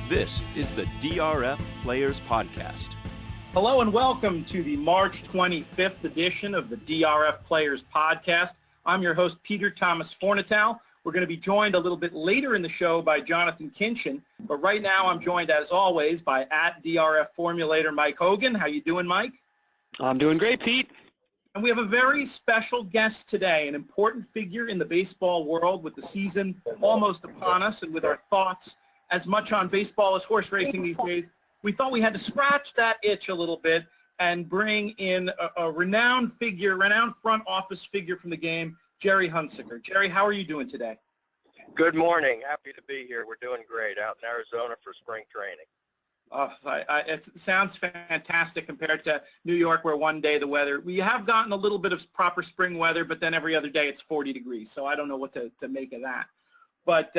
This is the DRF Players Podcast. Hello and welcome to the March 25th edition of the DRF Players Podcast. I'm your host, Peter Thomas Fornatale. We're going to be joined a little bit later in the show by Jonathon Kinchen, but right now I'm joined, as always, by @DRF Formulator Mike Hogan. How you doing, Mike? I'm doing great, Pete. And we have a very special guest today, an important figure in the baseball world with the season almost upon us and with our thoughts as much on baseball as horse racing these days. We thought we had to scratch that itch a little bit and bring in a renowned figure, renowned front office figure from the game, Gerry Hunsicker. Gerry, how are you doing today? Good morning. Happy to be here. We're doing great out in Arizona for spring training. It sounds fantastic compared to New York, where one day the weather, we have gotten a little bit of proper spring weather, but then every other day it's 40 degrees. So I don't know what to make of that. But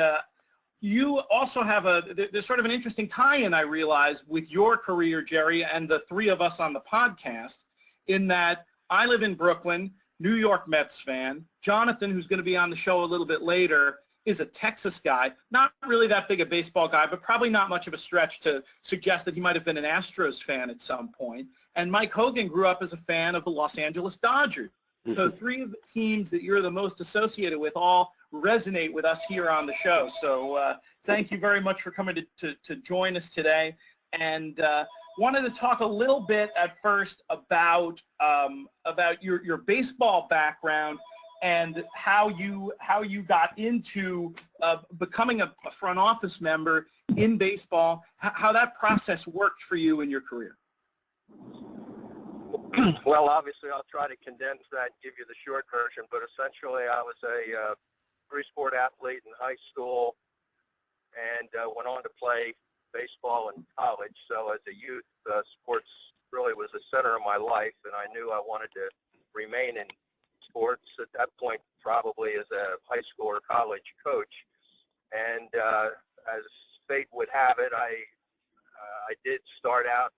you also have there's sort of an interesting tie-in, I realize, with your career, Gerry, and the three of us on the podcast, in that I live in Brooklyn, New York Mets fan. Jonathon, who's going to be on the show a little bit later, is a Texas guy. Not really that big a baseball guy, but probably not much of a stretch to suggest that he might have been an Astros fan at some point. And Mike Hogan grew up as a fan of the Los Angeles Dodgers. So three of the teams that you're the most associated with all resonate with us here on the show. So thank you very much for coming to join us today. And wanted to talk a little bit at first about your baseball background and how you got into becoming a front office member in baseball, how that process worked for you in your career. Well, obviously, I'll try to condense that and give you the short version, but essentially I was a three-sport athlete in high school and went on to play baseball in college. So as a youth, sports really was the center of my life, and I knew I wanted to remain in sports at that point, probably as a high school or college coach. And as fate would have it, I did start out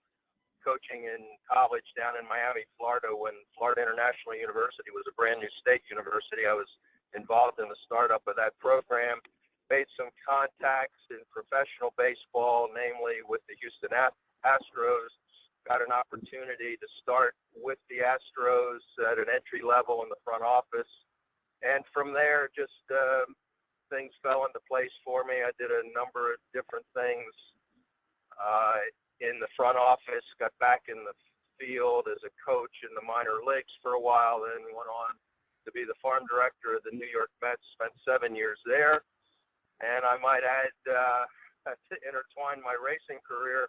coaching in college down in Miami, Florida, when Florida International University was a brand new state university. I was involved in the startup of that program, made some contacts in professional baseball, namely with the Houston Astros, got an opportunity to start with the Astros at an entry level in the front office. And from there, just things fell into place for me. I did a number of different things in the front office, got back in the field as a coach in the minor leagues for a while, then went on to be the farm director of the New York Mets, spent 7 years there. And I might add, to intertwine my racing career,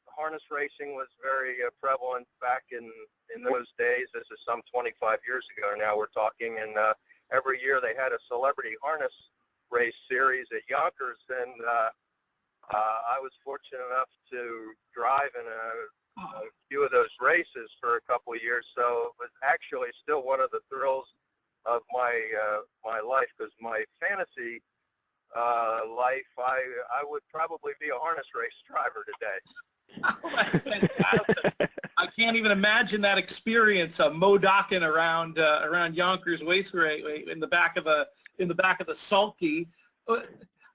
harness racing was very prevalent back in those days. This is some 25 years ago now we're talking, and every year they had a celebrity harness race series at Yonkers, and I was fortunate enough to drive in a few of those races for a couple of years, so it was actually still one of the thrills of my life, because my fantasy life, I would probably be a harness race driver today. That's fantastic. I can't even imagine that experience of Modoc-ing around Yonkers Raceway in the back of the sulky.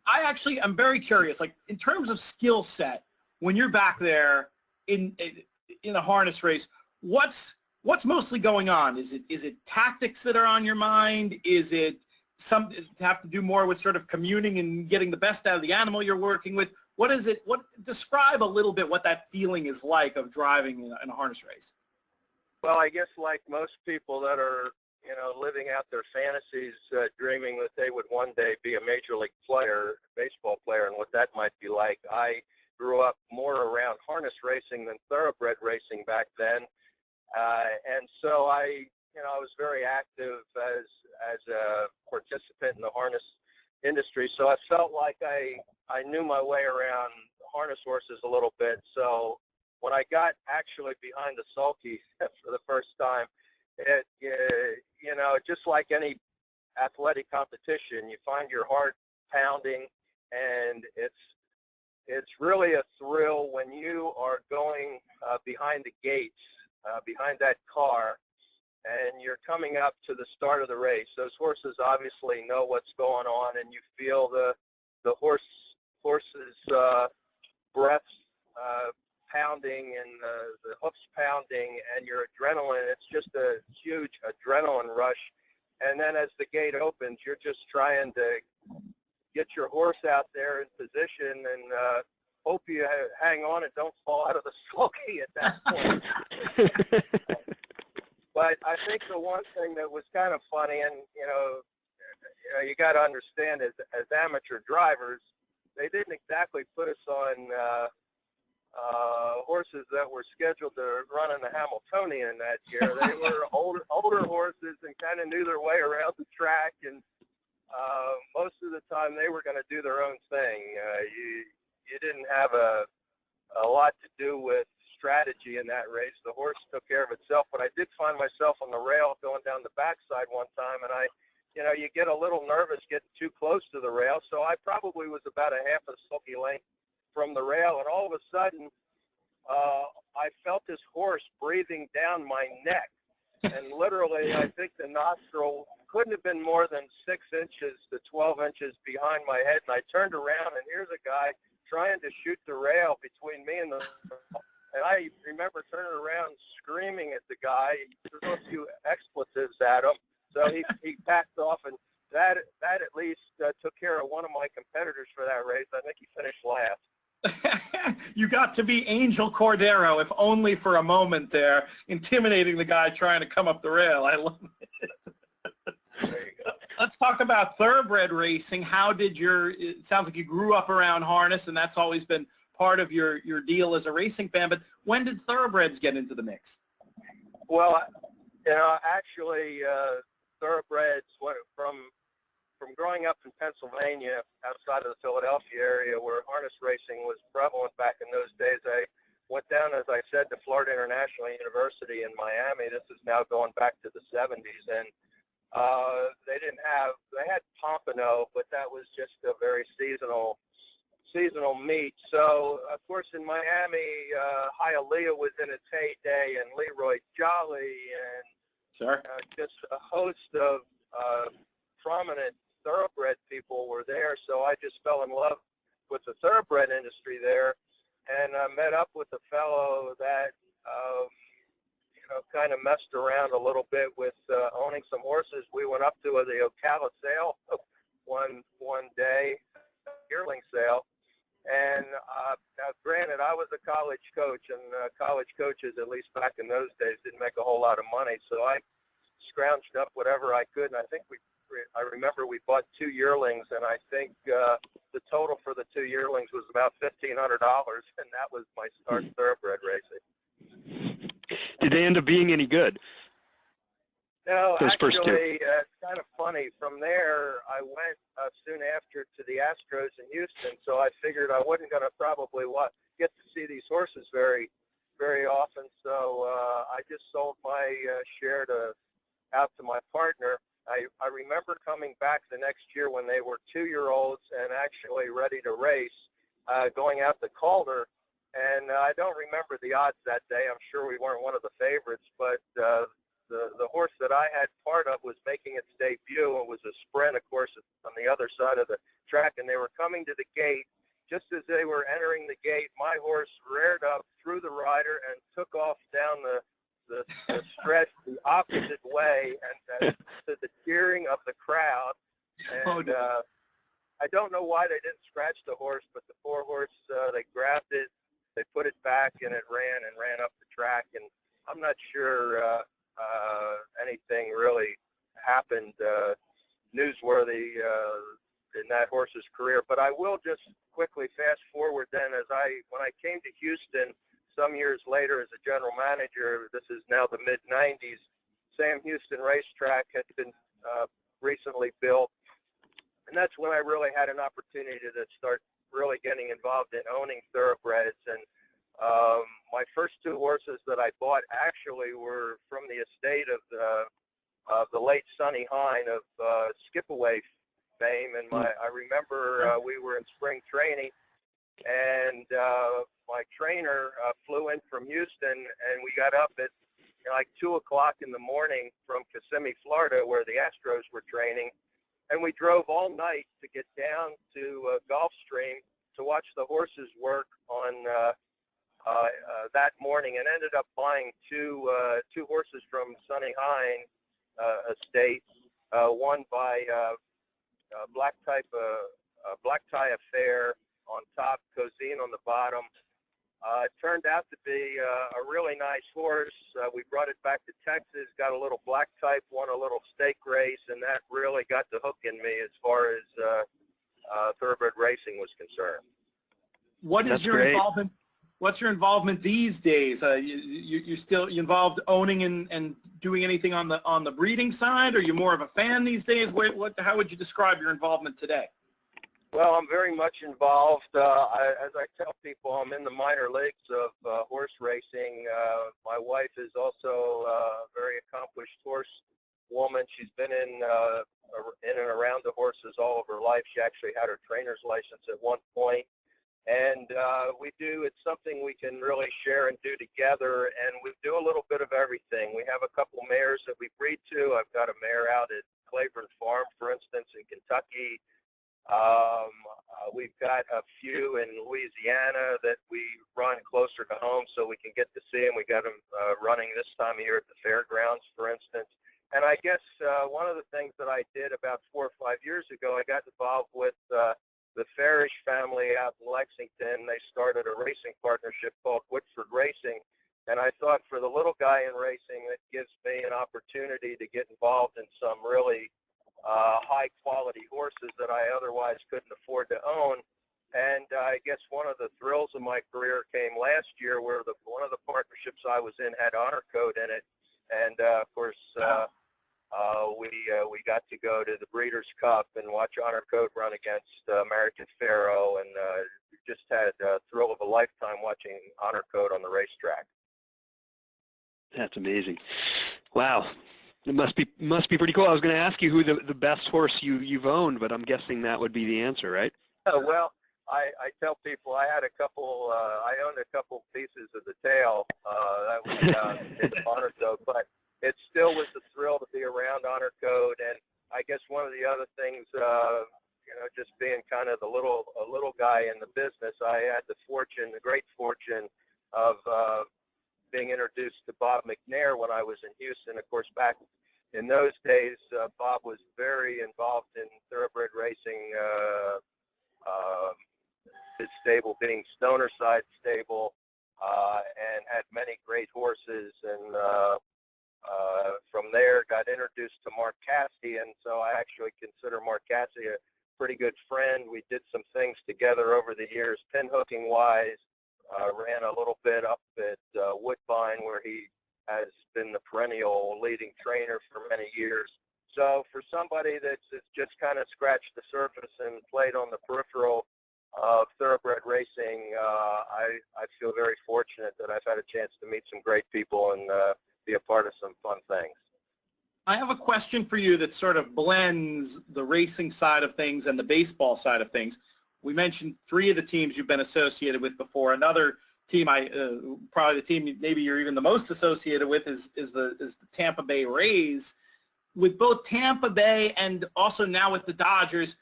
I'm very curious, like in terms of skill set, when you're back there in a harness race, what's mostly going on? Is it tactics that are on your mind? Is it have to do more with sort of communing and getting the best out of the animal you're working with? What is it? Describe a little bit what that feeling is like of driving in a harness race. Well, I guess like most people that are, living out their fantasies, dreaming that they would one day be a major league player, baseball player, and what that might be like. I grew up more around harness racing than thoroughbred racing back then, and so I was very active as a participant in the harness industry. So I felt like I knew my way around harness horses a little bit. So when I got actually behind the sulky for the first time, just like any athletic competition, you find your heart pounding, and it's really a thrill when you are going behind the gates, behind that car, and you're coming up to the start of the race. Those horses obviously know what's going on, and you feel the horse horses' breaths pounding and the hoofs pounding and your adrenaline. It's just a huge adrenaline rush. And then as the gate opens, you're just trying to get your horse out there in position and hope you hang on and don't fall out of the sulky at that point. But I think the one thing that was kind of funny, and you got to understand, as amateur drivers, they didn't exactly put us on horses that were scheduled to run in the Hamiltonian that year. They were older horses and kind of knew their way around the track, and most of the time they were going to do their own thing. You didn't have a lot to do with strategy in that race. The horse took care of itself, but I did find myself on the rail going down the backside one time, and you get a little nervous getting too close to the rail, so I probably was about a half a sulky length from the rail, and all of a sudden, I felt this horse breathing down my neck, and literally, I think the nostril couldn't have been more than 6 inches to 12 inches behind my head, and I turned around, and here's a guy trying to shoot the rail between me and and I remember turning around screaming at the guy, threw a few expletives at him, so he backed off, and that at least took care of one of my competitors for that race. I think he finished last. You got to be Angel Cordero, if only for a moment there, intimidating the guy trying to come up the rail. I love it. There you go. Let's talk about thoroughbred racing. How did it sounds like you grew up around harness, and that's always been part of your deal as a racing fan, but when did thoroughbreds get into the mix? Well, actually, thoroughbreds from growing up in Pennsylvania, outside of the Philadelphia area, where harness racing was prevalent back in those days. I went down, as I said, to Florida International University in Miami. This is now going back to the 70s, and they had Pompano, but that was just a very seasonal meet. So, of course, in Miami, Hialeah was in its heyday, and Leroy Jolly, and Sure. Just a host of prominent thoroughbred people were there. So I just fell in love with the thoroughbred industry there, and I met up with a fellow that kind of messed around a little bit with owning some horses. We went up to the Ocala sale one day, yearling sale, and now granted, I was a college coach, and college coaches, at least back in those days, didn't make a whole lot of money, so I scrounged up whatever I could, and I remember we bought 2 yearlings, and I think the total for the 2 yearlings was about $1,500, and that was my start in thoroughbred racing. Did they end up being any good? No, Those first two. actually, it's kind of funny. From there, I went soon after to the Astros in Houston, so I figured I wasn't going to probably get to see these horses very, very often, so I just sold my share out to my partner. I remember coming back the next year when they were 2-year-olds and actually ready to race, going out to Calder, and I don't remember the odds that day. I'm sure we weren't one of the favorites, but the horse that I had part of was making its debut. It was a sprint, of course, on the other side of the track, and they were coming to the gate. Just as they were entering the gate, my horse reared up through the rider and took off down the stretch the opposite way, and to the cheering of the crowd. And I don't know why they didn't scratch the horse, but the poor horse, they grabbed it, they put it back, and it ran up the track. And I'm not sure anything really happened newsworthy in that horse's career. But I will just quickly fast forward then, when I came to Houston some years later as a general manager. This is now the mid-'90s. Sam Houston Racetrack had been recently built, and that's when I really had an opportunity to start really getting involved in owning thoroughbreds. And my first 2 horses that I bought actually were from the estate of the late Sonny Hine of Skip-Away fame. And I remember we were in spring training, and my trainer flew in from Houston, and we got up at like 2 o'clock in the morning from Kissimmee, Florida, where the Astros were training, and we drove all night to get down to Gulfstream to watch the horses work on that morning, and ended up buying two horses from Sonny Hine Estate, one by Black Tie Affair on top, Cosine on the bottom. It turned out to be a really nice horse. We brought it back to Texas, got a little black type, won a little stake race, and that really got the hook in me as far as thoroughbred racing was concerned. What is your involvement? What's your involvement these days? You're still involved owning and doing anything on the breeding side? Or are you more of a fan these days? How would you describe your involvement today? Well, I'm very much involved. As I tell people, I'm in the minor leagues of horse racing. My wife is also a very accomplished horse woman. She's been in and around the horses all of her life. She actually had her trainer's license at one point. And it's something we can really share and do together, and we do a little bit of everything. We have a couple mares that we breed to. I've got a mare out at Claiborne Farm, for instance, in Kentucky. We've got a few in Louisiana that we run closer to home so we can get to see them. We got them running this time of year at the fairgrounds, for instance. And I guess one of the things that I did about 4 or 5 years ago, I got involved with the Farish family out in Lexington. They started a racing partnership called Woodford Racing. And I thought, for the little guy in racing, it gives me an opportunity to get involved in some really high-quality horses that I otherwise couldn't afford to own. And I guess one of the thrills of my career came last year, where one of the partnerships I was in had Honor Code in it. And, of course, we got to go to the Breeders' Cup and watch Honor Code run against American Pharoah, and just had a thrill of a lifetime watching Honor Code on the racetrack. That's amazing. Wow. It must be pretty cool. I was going to ask you who the best horse you've owned, but I'm guessing that would be the answer, right? Well, I tell people I had I owned a couple pieces of the tail. That was in Honor Code, but it still was a thrill to be around Honor Code. And I guess one of the other things, just being kind of a little guy in the business, I had the great fortune of being introduced to Bob McNair when I was in Houston. Of course, back in those days, Bob was very involved in thoroughbred racing, his stable being Stoner Side Stable, and had many great horses. And from there, got introduced to Mark Cassidy, and so I actually consider Mark Cassidy a pretty good friend. We did some things together over the years, pin-hooking wise. Ran a little bit up at Woodbine, where he has been the perennial leading trainer for many years. So for somebody that's just kind of scratched the surface and played on the peripheral of thoroughbred racing, I feel very fortunate that I've had a chance to meet some great people and be a part of some fun things. I have a question for you that sort of blends the racing side of things and the baseball side of things. We mentioned 3 of the teams you've been associated with before. Another team, probably the team maybe you're even the most associated with, is the Tampa Bay Rays. With both Tampa Bay and also now with the Dodgers,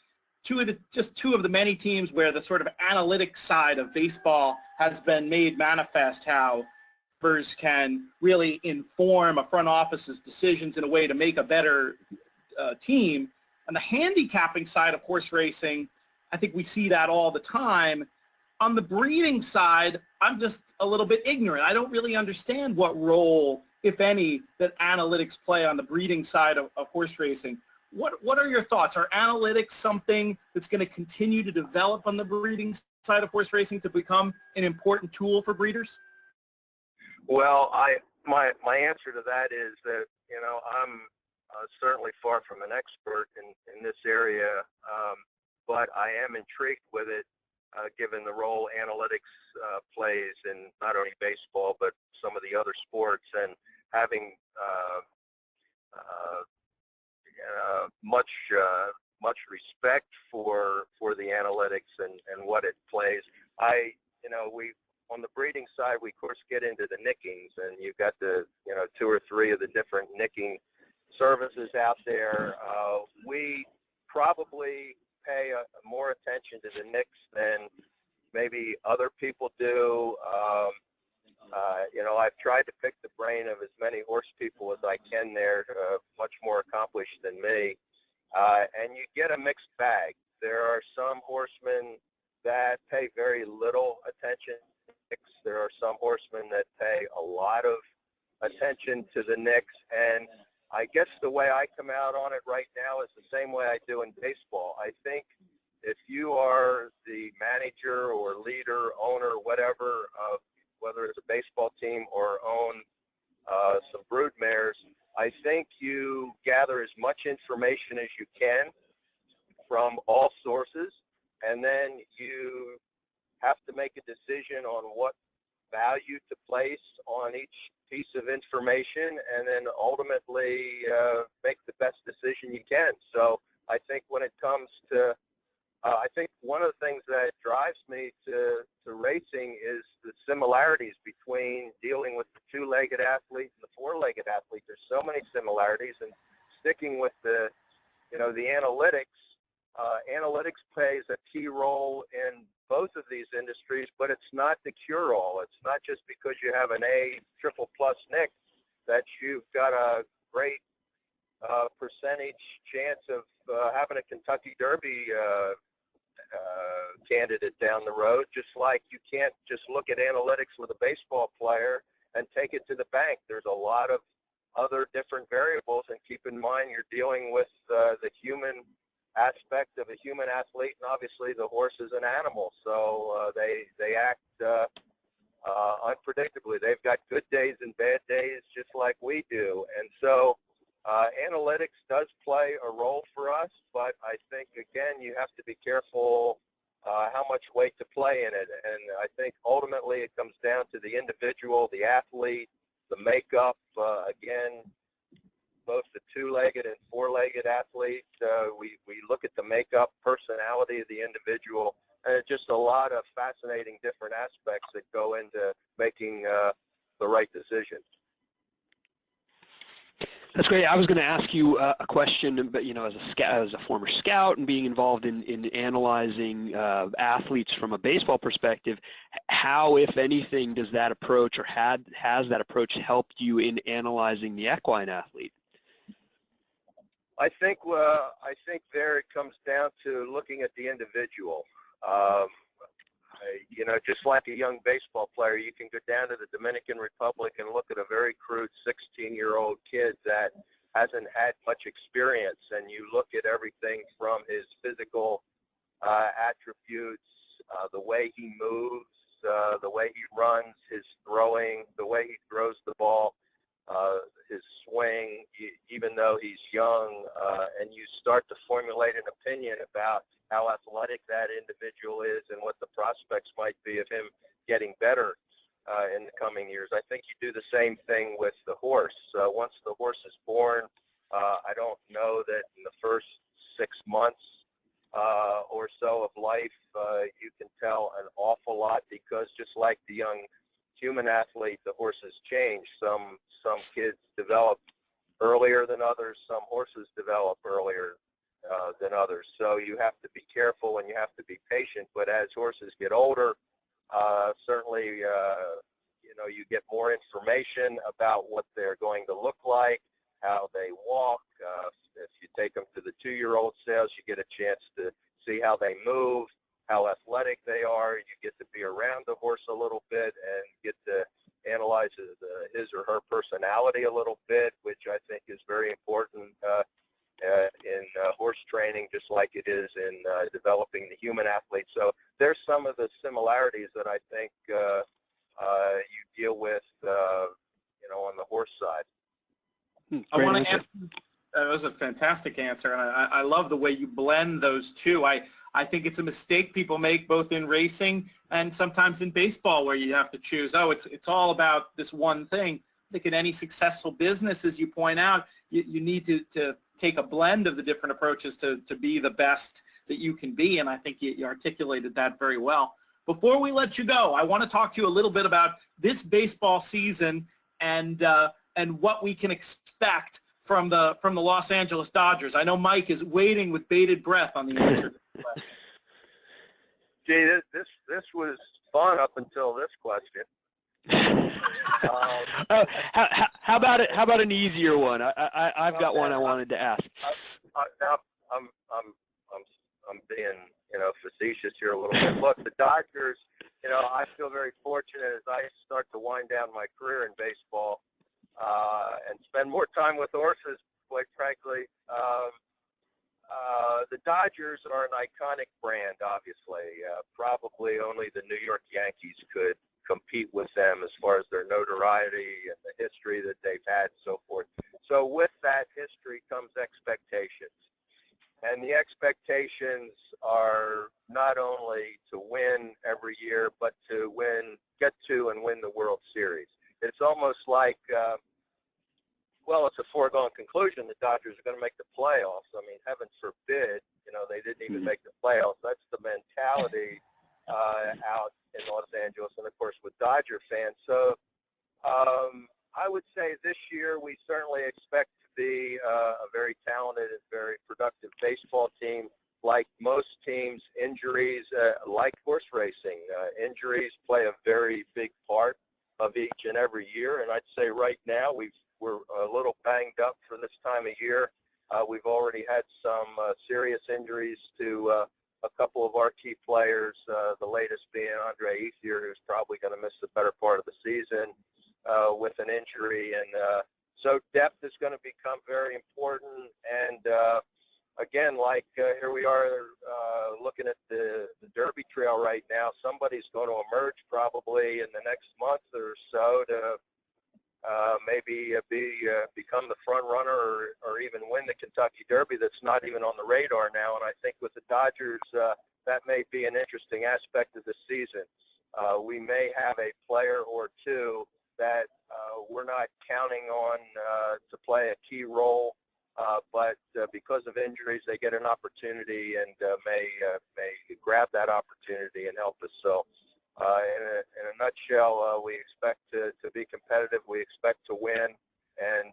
two of the many teams where the sort of analytics side of baseball has been made manifest, how numbers can really inform a front office's decisions in a way to make a better team. On the handicapping side of horse racing, I think we see that all the time. On the breeding side, I'm just a little bit ignorant. I don't really understand what role, if any, that analytics play on the breeding side of horse racing. What are your thoughts? Are analytics something that's going to continue to develop on the breeding side of horse racing to become an important tool for breeders? Well, my answer to that is that, I'm certainly far from an expert in this area, but I am intrigued with it, given the role analytics plays in not only baseball but some of the other sports, and having much respect for the analytics and what it plays. We on the breeding side, we of course get into the nickings, and you've got the 2 or 3 of the different nicking services out there. We probably pay more attention to the nicks than maybe other people do. I've tried to pick the brain of as many horse people as I can there, much more accomplished than me, and you get a mixed bag. There are some horsemen that pay very little attention to the nicks. There are some horsemen that pay a lot of attention to the nicks, and I guess the way I come out on it right now is the same way I do in baseball. I think if you are the manager or leader, owner, whatever, of whether it's a baseball team or own some brood mares, I think you gather as much information as you can from all sources, and then you have to make a decision on what value to place on each piece of information, and then ultimately make the best decision you can. So I think when it comes to I think one of the things that drives me to racing is the similarities between dealing with the two-legged athlete and the four-legged athlete. There's so many similarities, and sticking with the analytics, analytics plays a key role in both of these industries, but it's not the cure-all. It's not just because you have an A triple plus nick that you've got a great percentage chance of having a Kentucky Derby candidate down the road, just like you can't just look at analytics with a baseball player and take it to the bank. There's a lot of other different variables, and keep in mind you're dealing with the human aspect of a human athlete, and obviously the horse is an animal, so they act unpredictably. They've got good days and bad days just like we do, and so analytics does play a role for us, but I think, again, you have to be careful how much weight to play in it. And I think ultimately it comes down to the individual, the athlete, the makeup. Again, both the two-legged and four-legged athlete, we look at the makeup, personality of the individual, and just a lot of fascinating different aspects that go into making the right decision. That's great. I was going to ask you a question, but as a former scout and being involved in analyzing athletes from a baseball perspective, how, if anything, does that approach or has that approach helped you in analyzing the equine athlete? I think there it comes down to looking at the individual. Just like a young baseball player, you can go down to the Dominican Republic and look at a very crude 16-year-old kid that hasn't had much experience, and you look at everything from his physical attributes, the way he moves, the way he runs, his throwing, the way he throws the ball, his swing, even though he's young, and you start to formulate an opinion about how athletic that individual is and what the prospects might be of him getting better in the coming years. I think you do the same thing with the horse. Once the horse is born, I don't know that in the first 6 months or so of life, you can tell an awful lot, because just like the young human athlete, the horses change. Some kids develop earlier than others. Some horses develop earlier than others. So you have to be careful and you have to be patient. But as horses get older, certainly, you get more information about what they're going to look like, how they walk. If you take them to the 2-year-old sales, you get a chance to see how they move, how athletic they are. You get to be around the horse a little bit and get to analyze his or her personality a little bit, which I think is very important in horse training, just like it is in developing the human athlete. So there's some of the similarities that I think you deal with, on the horse side. I want to answer. That was a fantastic answer, and I love the way you blend those two. I think it's a mistake people make both in racing and sometimes in baseball, where you have to choose, it's all about this one thing. I think in any successful business, as you point out, you need to take a blend of the different approaches to be the best that you can be, and I think you articulated that very well. Before we let you go, I want to talk to you a little bit about this baseball season and what we can expect from the Los Angeles Dodgers. I know Mike is waiting with bated breath on the answer to the question. Gee, this was fun up until this question. How about an easier one? I've got one I wanted to ask. I'm being, facetious here a little bit. Look, the Dodgers, I feel very fortunate as I start to wind down my career in baseball and spend more time with horses, quite frankly. The Dodgers are an iconic brand, obviously. Probably only the New York Yankees could compete with them as far as their notoriety and the history that they've had and so forth. So with that history comes expectations. And the expectations are not only to win every year, but to get to and win the World Series. It's almost like, it's a foregone conclusion the Dodgers are going to make the playoffs. I mean, heaven forbid, they didn't even make the playoffs. That's the mentality out in Los Angeles and, of course, with Dodger fans. So I would say this year we certainly expect to be a very talented and very productive baseball team. Like most teams, injuries, like horse racing, injuries play a very big part of each and every year. And I'd say right now we're a little banged up for this time of year. We've already had some serious injuries to a couple of our key players, the latest being Andre Ethier, who's probably going to miss the better part of the season with an injury. And so depth is going to become very important. And again, here we are looking at the Derby Trail right now. Somebody's going to emerge probably in the next month or so to maybe become the front runner or even win the Kentucky Derby that's not even on the radar now. And I think with the Dodgers, that may be an interesting aspect of the season. We may have a player or two that we're not counting on to play a key role, but because of injuries, they get an opportunity and may grab that opportunity and help us. So in a nutshell, we expect to be competitive. We expect to win, and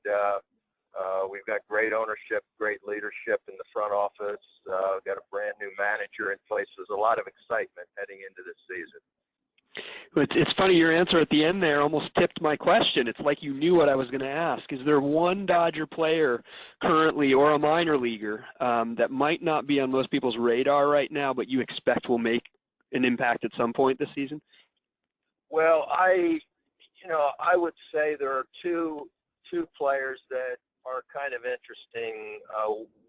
we've got great ownership, great leadership in the front office. We've got a brand new manager in place. There's a lot of excitement heading into this season. It's funny, your answer at the end there almost tipped my question. It's like you knew what I was going to ask. Is there one Dodger player currently or a minor leaguer that might not be on most people's radar right now, but you expect will make an impact at some point this season? Well, I would say there are two players that are kind of interesting.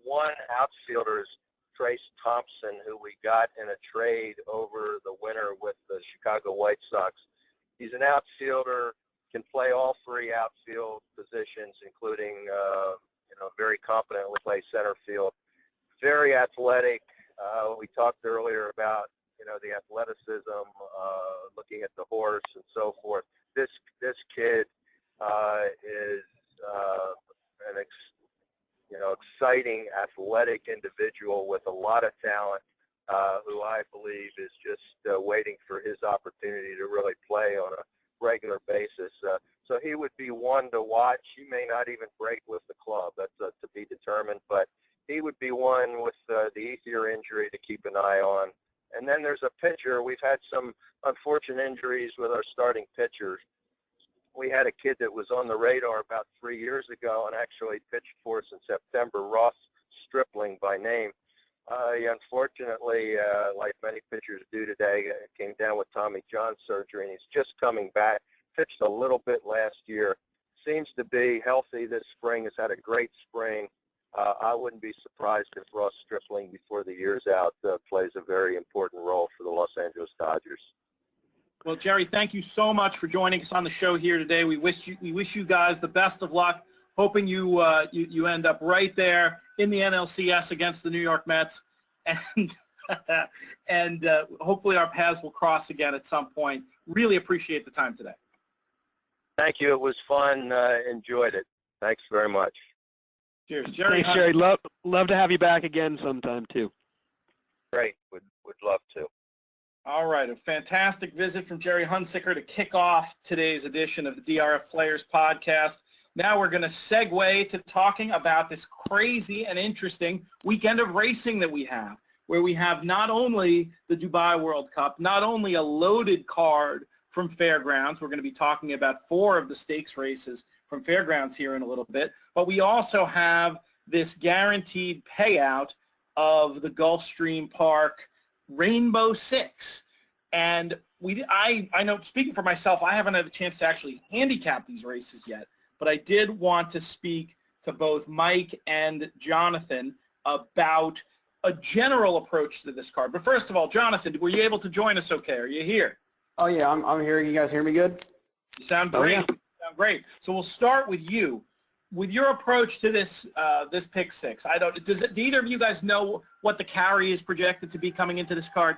One outfielder is Trace Thompson, who we got in a trade over the winter with the Chicago White Sox. He's an outfielder, can play all three outfield positions, including, very competently play center field. Very athletic. We talked earlier about, the athleticism, looking at the horse and so forth. This kid is an exciting, athletic individual with a lot of talent, who I believe is just waiting for his opportunity to really play on a regular basis. So he would be one to watch. He may not even break with the club. That's to be determined, but he would be one with the Ethier injury to keep an eye on. And then there's a pitcher. We've had some unfortunate injuries with our starting pitchers. We had a kid that was on the radar about 3 years ago and actually pitched for us in September, Ross Stripling by name. He unfortunately, like many pitchers do today, came down with Tommy John surgery, and he's just coming back. Pitched a little bit last year. Seems to be healthy this spring. Has had a great spring. I wouldn't be surprised if Ross Stripling, before the year's out, plays a very important role for the Los Angeles Dodgers. Well, Gerry, thank you so much for joining us on the show here today. We wish you guys the best of luck. Hoping you end up right there in the NLCS against the New York Mets, and hopefully our paths will cross again at some point. Really appreciate the time today. Thank you. It was fun. Enjoyed it. Thanks very much. Cheers, Gerry. Thanks, Gerry. Love to have you back again sometime too. Great. Would love to. All right, a fantastic visit from Gerry Hunsicker to kick off today's edition of the DRF Players Podcast. Now we're going to segue to talking about this crazy and interesting weekend of racing that we have, where we have not only the Dubai World Cup, not only a loaded card from Fairgrounds. We're going to be talking about 4 of the stakes races from Fairgrounds here in a little bit, but we also have this guaranteed payout of the Gulfstream Park Rainbow Six. And I know, speaking for myself, I haven't had a chance to actually handicap these races yet, but I did want to speak to both Mike and Jonathan about a general approach to this card. But first of all, Jonathan, were you able to join us okay? Are you here? Oh yeah, I'm here. You guys hear me good? You sound great. You sound great. So we'll start with you. With your approach to this this pick six, do either of you guys know what the carry is projected to be coming into this card?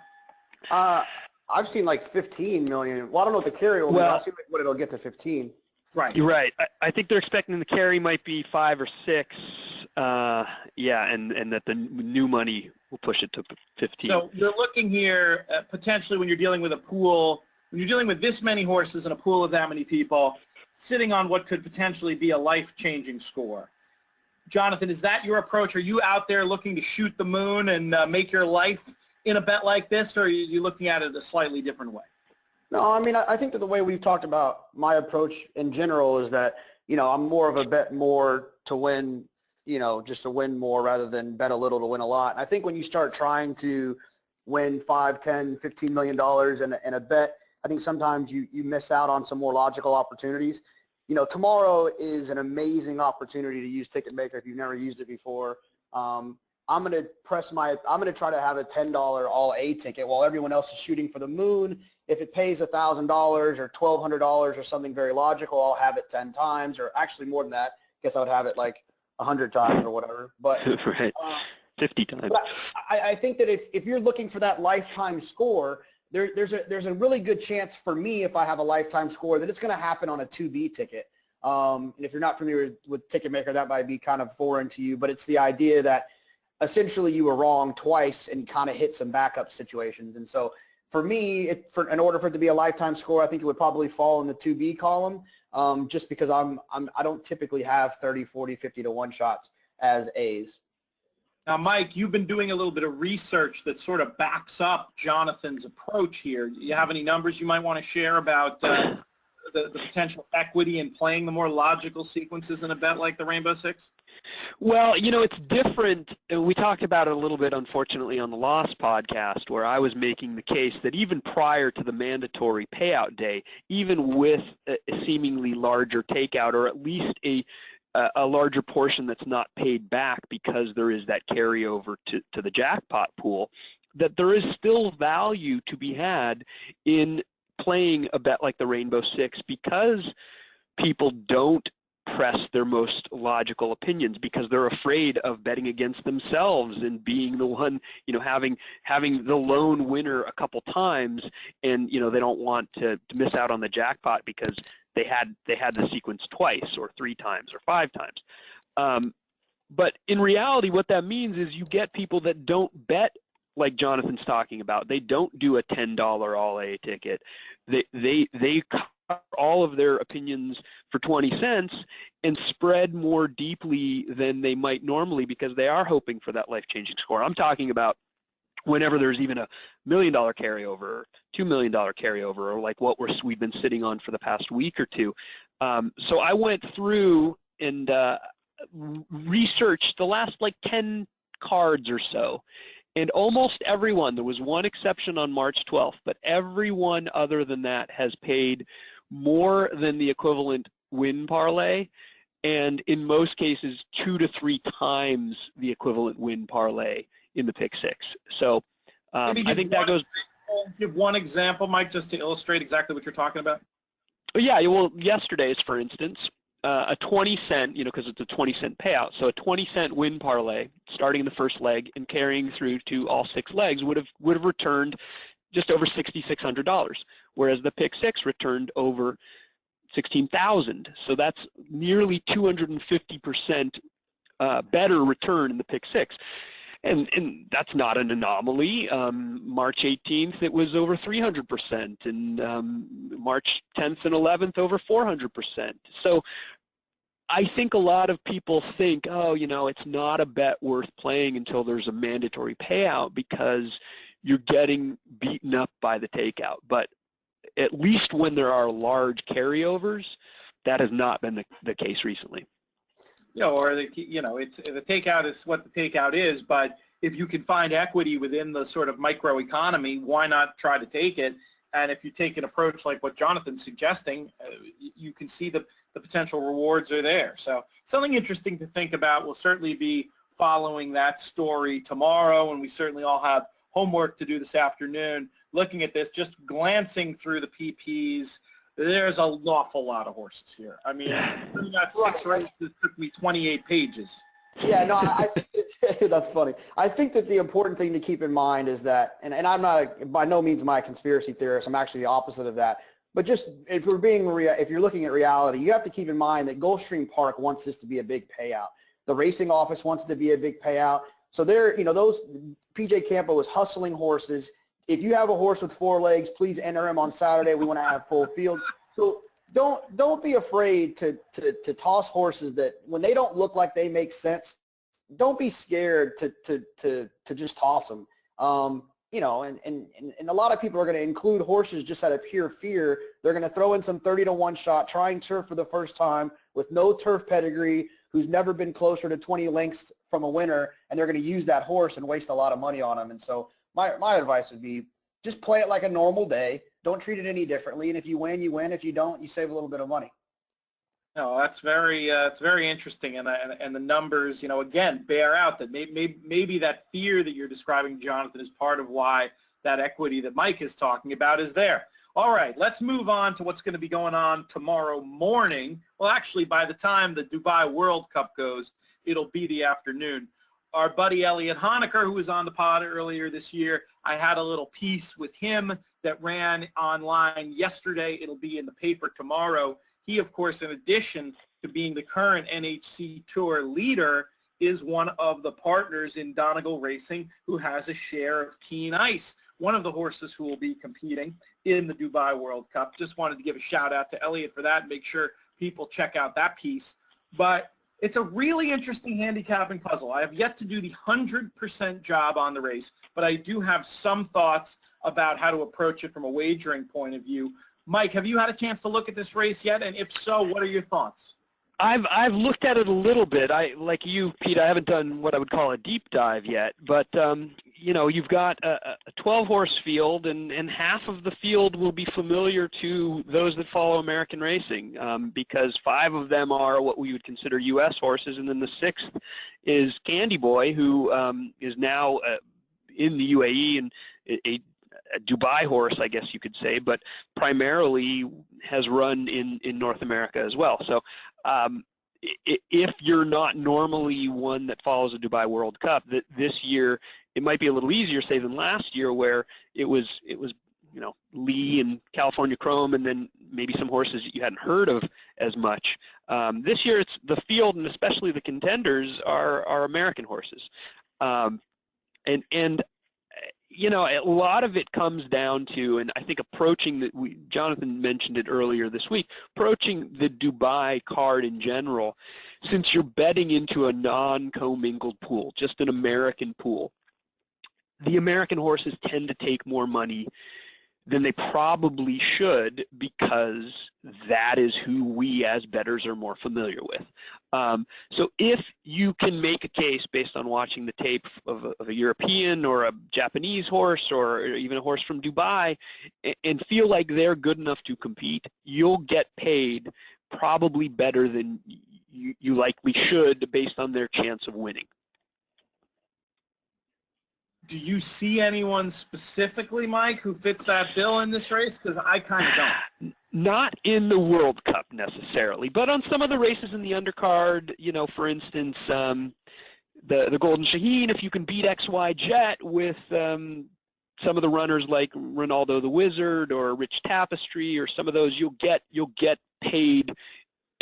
I've seen like 15 million. Well, I don't know what the carry will be. I've seen like what it'll get to 15. Right. You're right. I think they're expecting the carry might be 5 or 6. Yeah, and that the new money will push it to 15. So you're looking here potentially when you're dealing with a pool, when you're dealing with this many horses and a pool of that many people, sitting on what could potentially be a life-changing score. Jonathan, is that your approach? Are you out there looking to shoot the moon and make your life in a bet like this, or are you looking at it a slightly different way? No, I mean, I think that the way we've talked about my approach in general is that, you know, I'm more of a bet more to win, you know, just to win more rather than bet a little to win a lot. And I think when you start trying to win $5, $10, $15 million in a bet, I think sometimes you miss out on some more logical opportunities. You know, tomorrow is an amazing opportunity to use Ticketmaker if you've never used it before. I'm going to try to have a $10 all A ticket while everyone else is shooting for the moon. If it pays $1,000 or $1,200 or something very logical, I'll have it 10 times, or actually more than that. I guess I would have it like 100 times or whatever. But right. 50 times. But I think that if you're looking for that lifetime score, there's a really good chance for me, if I have a lifetime score, that it's going to happen on a 2B ticket. And if you're not familiar with Ticketmaker, that might be kind of foreign to you, but it's the idea that essentially you were wrong twice and kind of hit some backup situations. And so for me, in order for it to be a lifetime score, I think it would probably fall in the 2B column, just because I don't typically have 30, 40, 50 to 1 shots as A's. Now, Mike, you've been doing a little bit of research that sort of backs up Jonathan's approach here. Do you have any numbers you might want to share about the potential equity in playing the more logical sequences in a bet like the Rainbow Six? Well, you know, it's different. We talked about it a little bit, unfortunately, on the Lost podcast, where I was making the case that even prior to the mandatory payout day, even with a seemingly larger takeout, or at least a larger portion that's not paid back because there is that carryover to the jackpot pool, that there is still value to be had in playing a bet like the Rainbow Six, because people don't press their most logical opinions, because they're afraid of betting against themselves and being the one, you know, having the lone winner a couple times, and, you know, they don't want to miss out on the jackpot because they had the sequence twice or 3 times or 5 times. But in reality, what that means is you get people that don't bet like Jonathan's talking about. They don't do a $10 all A ticket. They cover all of their opinions for 20 cents and spread more deeply than they might normally, because they are hoping for that life-changing score. I'm talking about whenever there's even $1 million carryover, or $2 million carryover, or like what we've been sitting on for the past week or two. So I went through and researched the last like 10 cards or so, and almost everyone, there was one exception on March 12th, but everyone other than that has paid more than the equivalent win parlay, and in most cases 2 to 3 times the equivalent win parlay in the pick six. So I think that goes. Give one example, Mike, just to illustrate exactly what you're talking about. Yeah, well, yesterday's, for instance, a 20-cent, you know, because it's a 20-cent payout, so a 20-cent win parlay starting in the first leg and carrying through to all 6 legs would have returned just over $6,600, whereas the pick six returned over $16,000. So that's nearly 250% better return in the pick six. And that's not an anomaly. March 18th, it was over 300%, and March 10th and 11th, over 400%. So I think a lot of people think, oh, it's not a bet worth playing until there's a mandatory payout because you're getting beaten up by the takeout. But at least when there are large carryovers, that has not been the case recently. Or the takeout is what the takeout is, but if you can find equity within the sort of microeconomy, why not try to take it? And if you take an approach like what Jonathan's suggesting, you can see the potential rewards are there. So something interesting to think about. We'll certainly be following that story tomorrow, and we certainly all have homework to do this afternoon. Looking at this, just glancing through the PPs, there's an awful lot of horses here. I mean, through that 6 races took me 28 pages. Yeah, no, I think that's funny. I think that the important thing to keep in mind is that, and I'm not by no means my conspiracy theorist. I'm actually the opposite of that. But just if you're looking at reality, you have to keep in mind that Gulfstream Park wants this to be a big payout. The racing office wants it to be a big payout. So those PJ Campo is hustling horses. If you have a horse with 4 legs, please enter him on Saturday. We want to have full field. So don't be afraid to toss horses that when they don't look like they make sense. Don't be scared to just toss them. And a lot of people are going to include horses just out of pure fear. They're going to throw in some 30-to-1 shot, trying turf for the first time with no turf pedigree, who's never been closer to 20 lengths from a winner, and they're going to use that horse and waste a lot of money on him. And so my advice would be just play it like a normal day. Don't treat it any differently. And if you win, you win. If you don't, you save a little bit of money. No, that's it's very interesting, and the numbers, again, bear out that maybe that fear that you're describing, Jonathan, is part of why that equity that Mike is talking about is there. All right, let's move on to what's going to be going on tomorrow morning. Well, actually, by the time the Dubai World Cup goes, it'll be the afternoon. Our buddy Gerry Hunsicker, who was on the pod earlier this year, I had a little piece with him that ran online yesterday. It'll be in the paper tomorrow. He, of course, in addition to being the current NHC Tour leader, is one of the partners in Donegal Racing who has a share of Keen Ice, one of the horses who will be competing in the Dubai World Cup. Just wanted to give a shout out to Elliot for that and make sure people check out that piece. But it's a really interesting handicapping puzzle. I have yet to do the 100% job on the race, but I do have some thoughts about how to approach it from a wagering point of view. Mike, have you had a chance to look at this race yet? And if so, what are your thoughts? I've looked at it a little bit. Like you, Pete, I haven't done what I would call a deep dive yet. But, you've got a 12-horse field, and half of the field will be familiar to those that follow American racing because 5 of them are what we would consider U.S. horses, and then the 6th is Candy Boy, who is now in the UAE and a Dubai horse, I guess you could say, but primarily has run in North America as well. So if you're not normally one that follows a Dubai World Cup, this year it might be a little easier, say, than last year, where it was Lee and California Chrome, and then maybe some horses that you hadn't heard of as much. This year, it's the field, and especially the contenders are American horses, and a lot of it comes down to, and I think approaching Jonathan mentioned it earlier this week, approaching the Dubai card in general, since you're betting into a non-commingled pool, just an American pool. The American horses tend to take more money than they probably should because that is who we as bettors are more familiar with. So if you can make a case based on watching the tape of a European or a Japanese horse or even a horse from Dubai and feel like they're good enough to compete, you'll get paid probably better than you likely should based on their chance of winning. Do you see anyone specifically, Mike, who fits that bill in this race? Because I kind of don't. Not in the World Cup necessarily, but on some of the races in the undercard, for instance, the Golden Shaheen, if you can beat XY Jet with some of the runners like Ronaldo the Wizard or Rich Tapestry or some of those, you'll get paid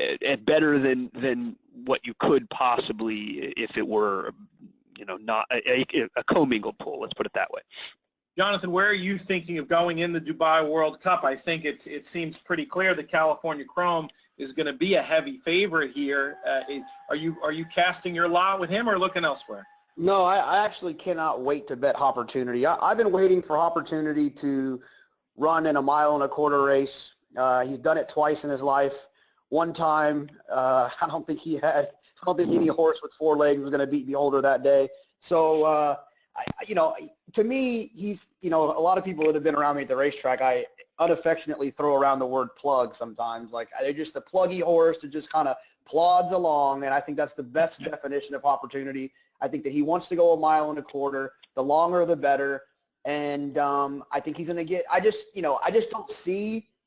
at better than what you could possibly if it were not a commingled pool, let's put it that way. Jonathan, where are you thinking of going in the Dubai World Cup? I think it seems pretty clear that California Chrome is going to be a heavy favorite here. Are you casting your lot with him or looking elsewhere? No, I actually cannot wait to bet Opportunity. I've been waiting for Opportunity to run in a 1.25-mile race. He's done it twice in his life. One time, I don't think any horse with 4 legs was going to beat Beholder that day. So, to me, he's, a lot of people that have been around me at the racetrack, I unaffectionately throw around the word plug sometimes. Like, they're just a pluggy horse that just kind of plods along, and I think that's the best definition of Opportunity. I think that he wants to go 1.25 miles. The longer, the better. And I think he's going to get – I just don't see –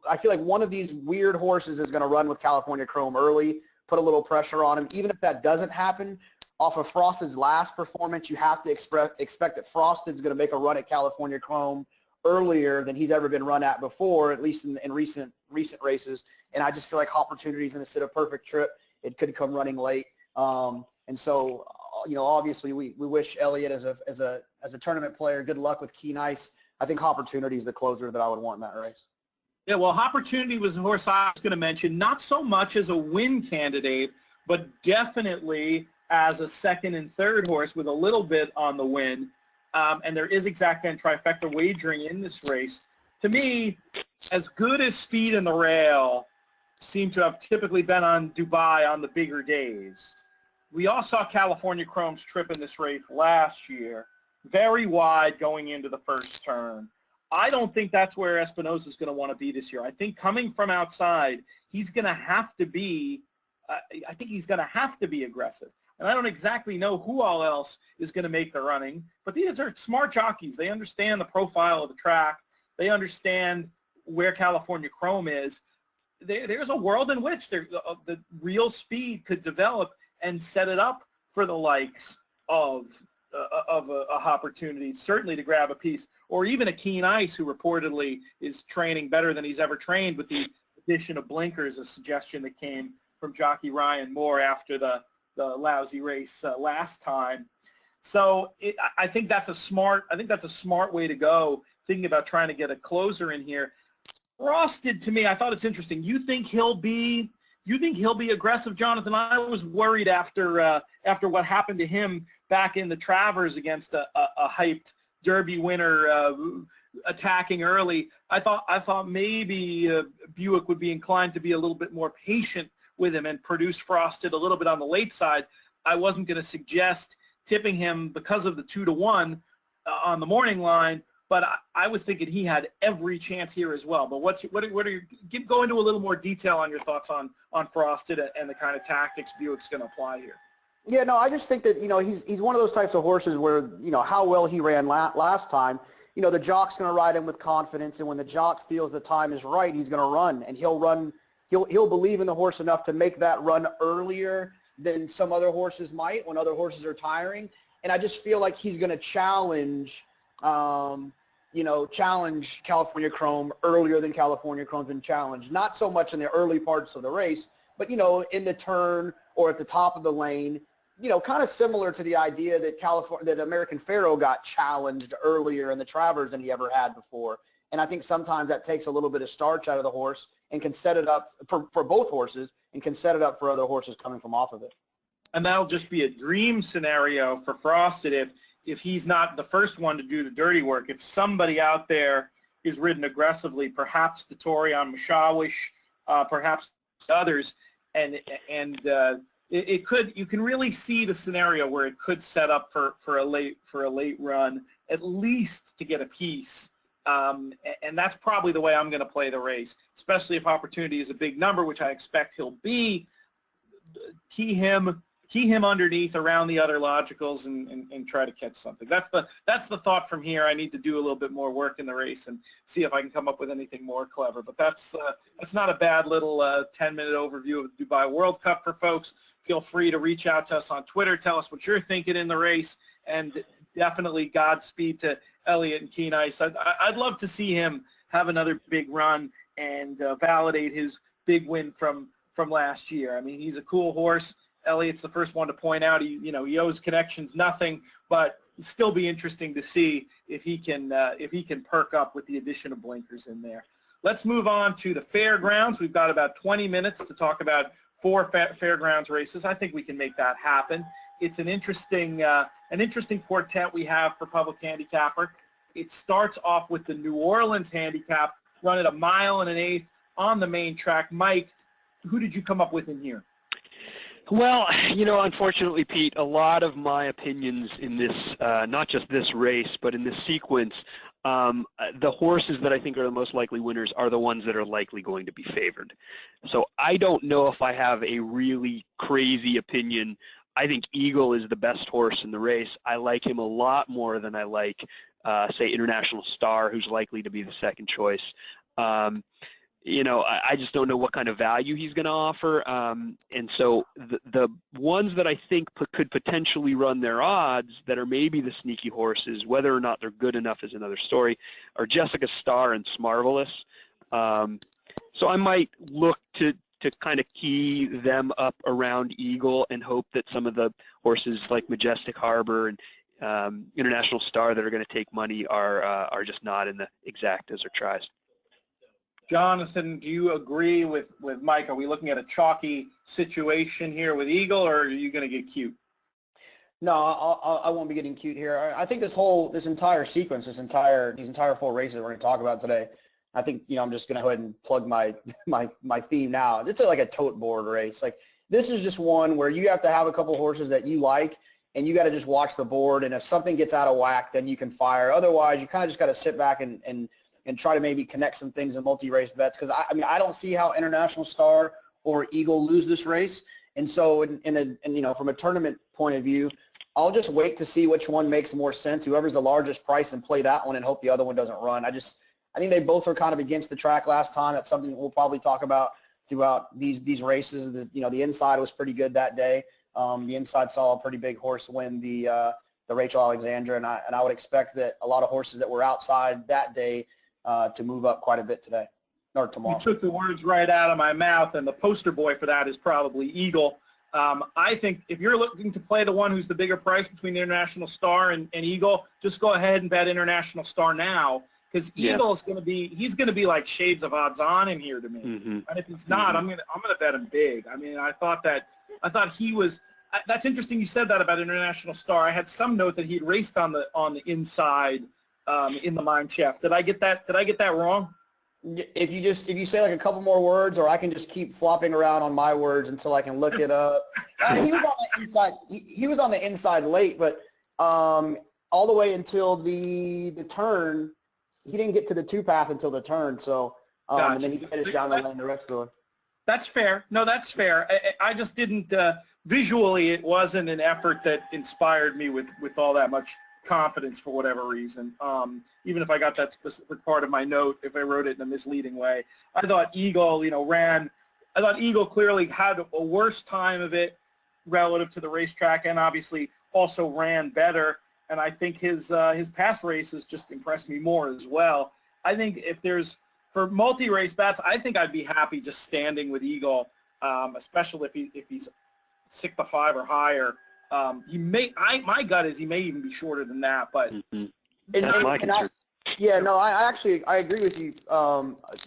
I feel like one of these weird horses is going to run with California Chrome early, put a little pressure on him. Even if that doesn't happen, off of Frosted's last performance, you have to expect that Frosted's going to make a run at California Chrome earlier than he's ever been run at before, at least in recent races. And I just feel like Opportunity is going to sit a perfect trip. It could come running late. And so, obviously we wish Elliott as a tournament player good luck with Keen Ice. I think Opportunity is the closer that I would want in that race. Yeah, well, Opportunity was the horse I was going to mention, not so much as a win candidate, but definitely as a second and third horse with a little bit on the win. And there is exacta and trifecta wagering in this race. To me, as good as Speed and the Rail seem to have typically been on Dubai on the bigger days, we all saw California Chrome's trip in this race last year, very wide going into the first turn. I don't think that's where Espinosa's going to want to be this year. I think coming from outside, he's going to have to be aggressive. And I don't exactly know who all else is going to make the running, but these are smart jockeys. They understand the profile of the track. They understand where California Chrome is. There's a world in which the real Speed could develop and set it up for the likes of a Opportunity, certainly to grab a piece, or even a Keen Ice, who reportedly is training better than he's ever trained with the addition of blinkers, a suggestion that came from jockey Ryan Moore after the lousy race last time. So I think that's a smart way to go, thinking about trying to get a closer in here. Frosted, to me, I thought it's interesting. You think he'll be aggressive, Jonathan? I was worried after what happened to him back in the Travers against a hyped Derby winner attacking early. I thought maybe Buick would be inclined to be a little bit more patient with him and produce Frosted a little bit on the late side. I wasn't going to suggest tipping him because of the 2-1 on the morning line, but I was thinking he had every chance here as well. But go into a little more detail on your thoughts on Frosted and the kind of tactics Buick's going to apply here. Yeah, no, I just think that, he's one of those types of horses where, how well he ran last time, the jock's going to ride him with confidence, and when the jock feels the time is right, he's going to run, and he'll believe in the horse enough to make that run earlier than some other horses might when other horses are tiring. And I just feel like he's going to challenge California Chrome earlier than California Chrome's been challenged. Not so much in the early parts of the race, but, in the turn or at the top of the lane, kind of similar to the idea that American Pharoah got challenged earlier in the Travers than he ever had before. And I think sometimes that takes a little bit of starch out of the horse and can set it up for both horses and can set it up for other horses coming from off of it. And that'll just be a dream scenario for Frosted if he's not the first one to do the dirty work. If somebody out there is ridden aggressively, perhaps the Torian Mashawish, perhaps others, and it could, you can really see the scenario where it could set up for a late run, at least to get a piece. And that's probably the way I'm going to play the race, especially if Opportunity is a big number, which I expect he'll be. Key him underneath around the other logicals and try to catch something. That's the thought from here. I need to do a little bit more work in the race and see if I can come up with anything more clever. But that's not a bad little 10-minute overview of the Dubai World Cup for folks. Feel free to reach out to us on Twitter. Tell us what you're thinking in the race, and definitely Godspeed to Elliott and Keen Ice. I'd love to see him have another big run and validate his big win from last year. I mean, he's a cool horse. Elliott's the first one to point out he owes connections nothing, but it'll still be interesting to see if he can perk up with the addition of blinkers in there. let's move on to the fairgrounds. We've got about 20 minutes to talk about 4 fairgrounds races. I think we can make that happen. It's an interesting quartet we have for public handicapper. It starts off with the New Orleans handicap, run at 1 1/8 on the main track. Mike, who did you come up with in here? Well, unfortunately, Pete, a lot of my opinions in this, not just this race, but in this sequence, the horses that I think are the most likely winners are the ones that are likely going to be favored. So I don't know if I have a really crazy opinion. I think Eagle is the best horse in the race. I like him a lot more than I like, say, International Star, who's likely to be the second choice. I just don't know what kind of value he's going to offer. And so the ones that I think could potentially run their odds that are maybe the sneaky horses, whether or not they're good enough is another story, are Jessica Star and Smarvelous. So I might look to kind of key them up around Eagle and hope that some of the horses like Majestic Harbor and International Star that are going to take money are just not in the exactas or tries. Jonathan, do you agree with Mike? Are we looking at a chalky situation here with Eagle, or are you going to get cute? No, I won't be getting cute here. I think this entire sequence, these entire 4 races we're going to talk about today, I think, I'm just going to go ahead and plug my theme now. It's like a tote board race. Like, this is just one where you have to have a couple horses that you like, and you got to just watch the board, and if something gets out of whack, then you can fire. Otherwise, you kind of just got to sit back and try to maybe connect some things in multi-race bets, because I don't see how International Star or Eagle lose this race. And so from a tournament point of view, I'll just wait to see which one makes more sense, whoever's the largest price, and play that one and hope the other one doesn't run. I think they both were kind of against the track last time. That's something we'll probably talk about throughout these races. The inside was pretty good that day. The inside saw a pretty big horse win the Rachel Alexandra, and I would expect that a lot of horses that were outside that day to move up quite a bit today or tomorrow. You took the words right out of my mouth, and the poster boy for that is probably Eagle. I think if you're looking to play the one who's the bigger price between the International Star and Eagle, just go ahead and bet International Star now, because Eagle is going to be like shades of odds on in here to me. Mm-hmm. And if he's not, I'm gonna bet him big. I mean, I thought he was. That's interesting you said that about International Star. I had some note that he'd raced on the inside in the Mine Chef. Did I get that wrong? If you say like a couple more words, or I can just keep flopping around on my words until I can look it up. He was on the inside. He was on the inside late, but all the way until the turn, he didn't get to the 2-path until the turn. So Gotcha. And then he finished down the lane the rest of the way. That's fair. No, that's fair. I just didn't visually. It wasn't an effort that inspired me with all that much confidence for whatever reason. Even if I got that specific part of my note, if I wrote it in a misleading way, I thought Eagle, ran. I thought Eagle clearly had a worse time of it relative to the racetrack, and obviously also ran better. And I think his past races just impressed me more as well. I think if there's for multi-race bets, I think I'd be happy just standing with Eagle, especially if he's 6-5 or higher. My gut is he may even be shorter than that, but that's my concern. I agree with you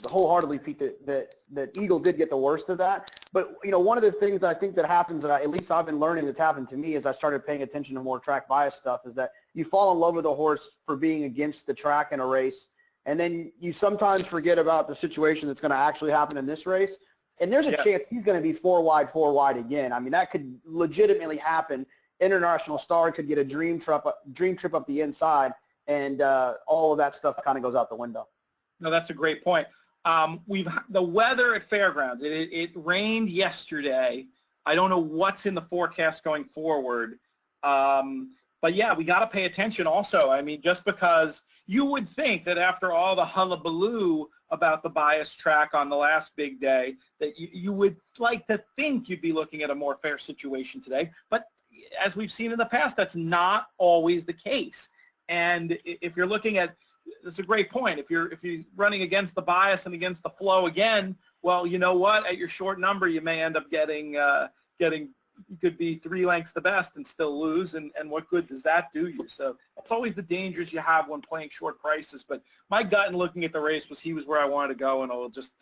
wholeheartedly, Pete, that Eagle did get the worst of that. But one of the things that I think that happens, that at least I've been learning that's happened to me as I started paying attention to more track bias stuff, is that you fall in love with a horse for being against the track in a race, and then you sometimes forget about the situation that's going to actually happen in this race. And there's a chance he's going to be 4 wide again. I mean, that could legitimately happen. International Star could get a dream trip up the inside, and all of that stuff kind of goes out the window. No, that's a great point. The weather at Fairgrounds, it rained yesterday. I don't know what's in the forecast going forward. But yeah, we got to pay attention also. I mean, just because you would think that after all the hullabaloo about the bias track on the last big day, that you would like to think you'd be looking at a more fair situation today. But as we've seen in the past, that's not always the case. And if you're looking at, that's a great point. If you're running against the bias and against the flow again, well, you know what? At your short number, you may end up getting you could be 3 lengths the best and still lose, and what good does that do you? So that's always the dangers you have when playing short prices. But my gut in looking at the race was he was where I wanted to go, and I'll just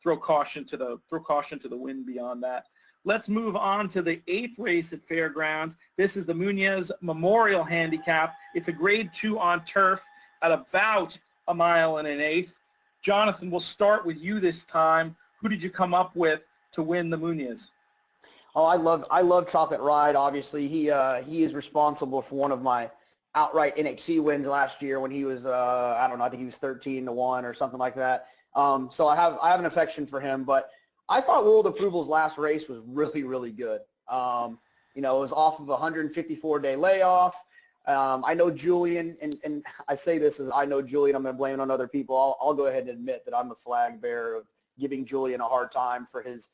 throw caution to the wind beyond that. Let's move on to the 8th race at Fairgrounds. This is the Munoz Memorial Handicap. It's a Grade 2 on turf at about 1 1/8 miles. Jonathan, we'll start with you this time. Who did you come up with to win the Munoz? Oh, I love Chocolate Ride. Obviously, he is responsible for one of my outright NHC wins last year when he was I don't know, I think he was 13-1 or something like that. So I have an affection for him, but I thought World Approval's last race was really, really good. You know, it was off of a 154-day layoff. I know Julian, and I say this as I know Julian, I'm going to blame it on other people. I'll go ahead and admit that I'm a flag bearer of giving Julian a hard time for his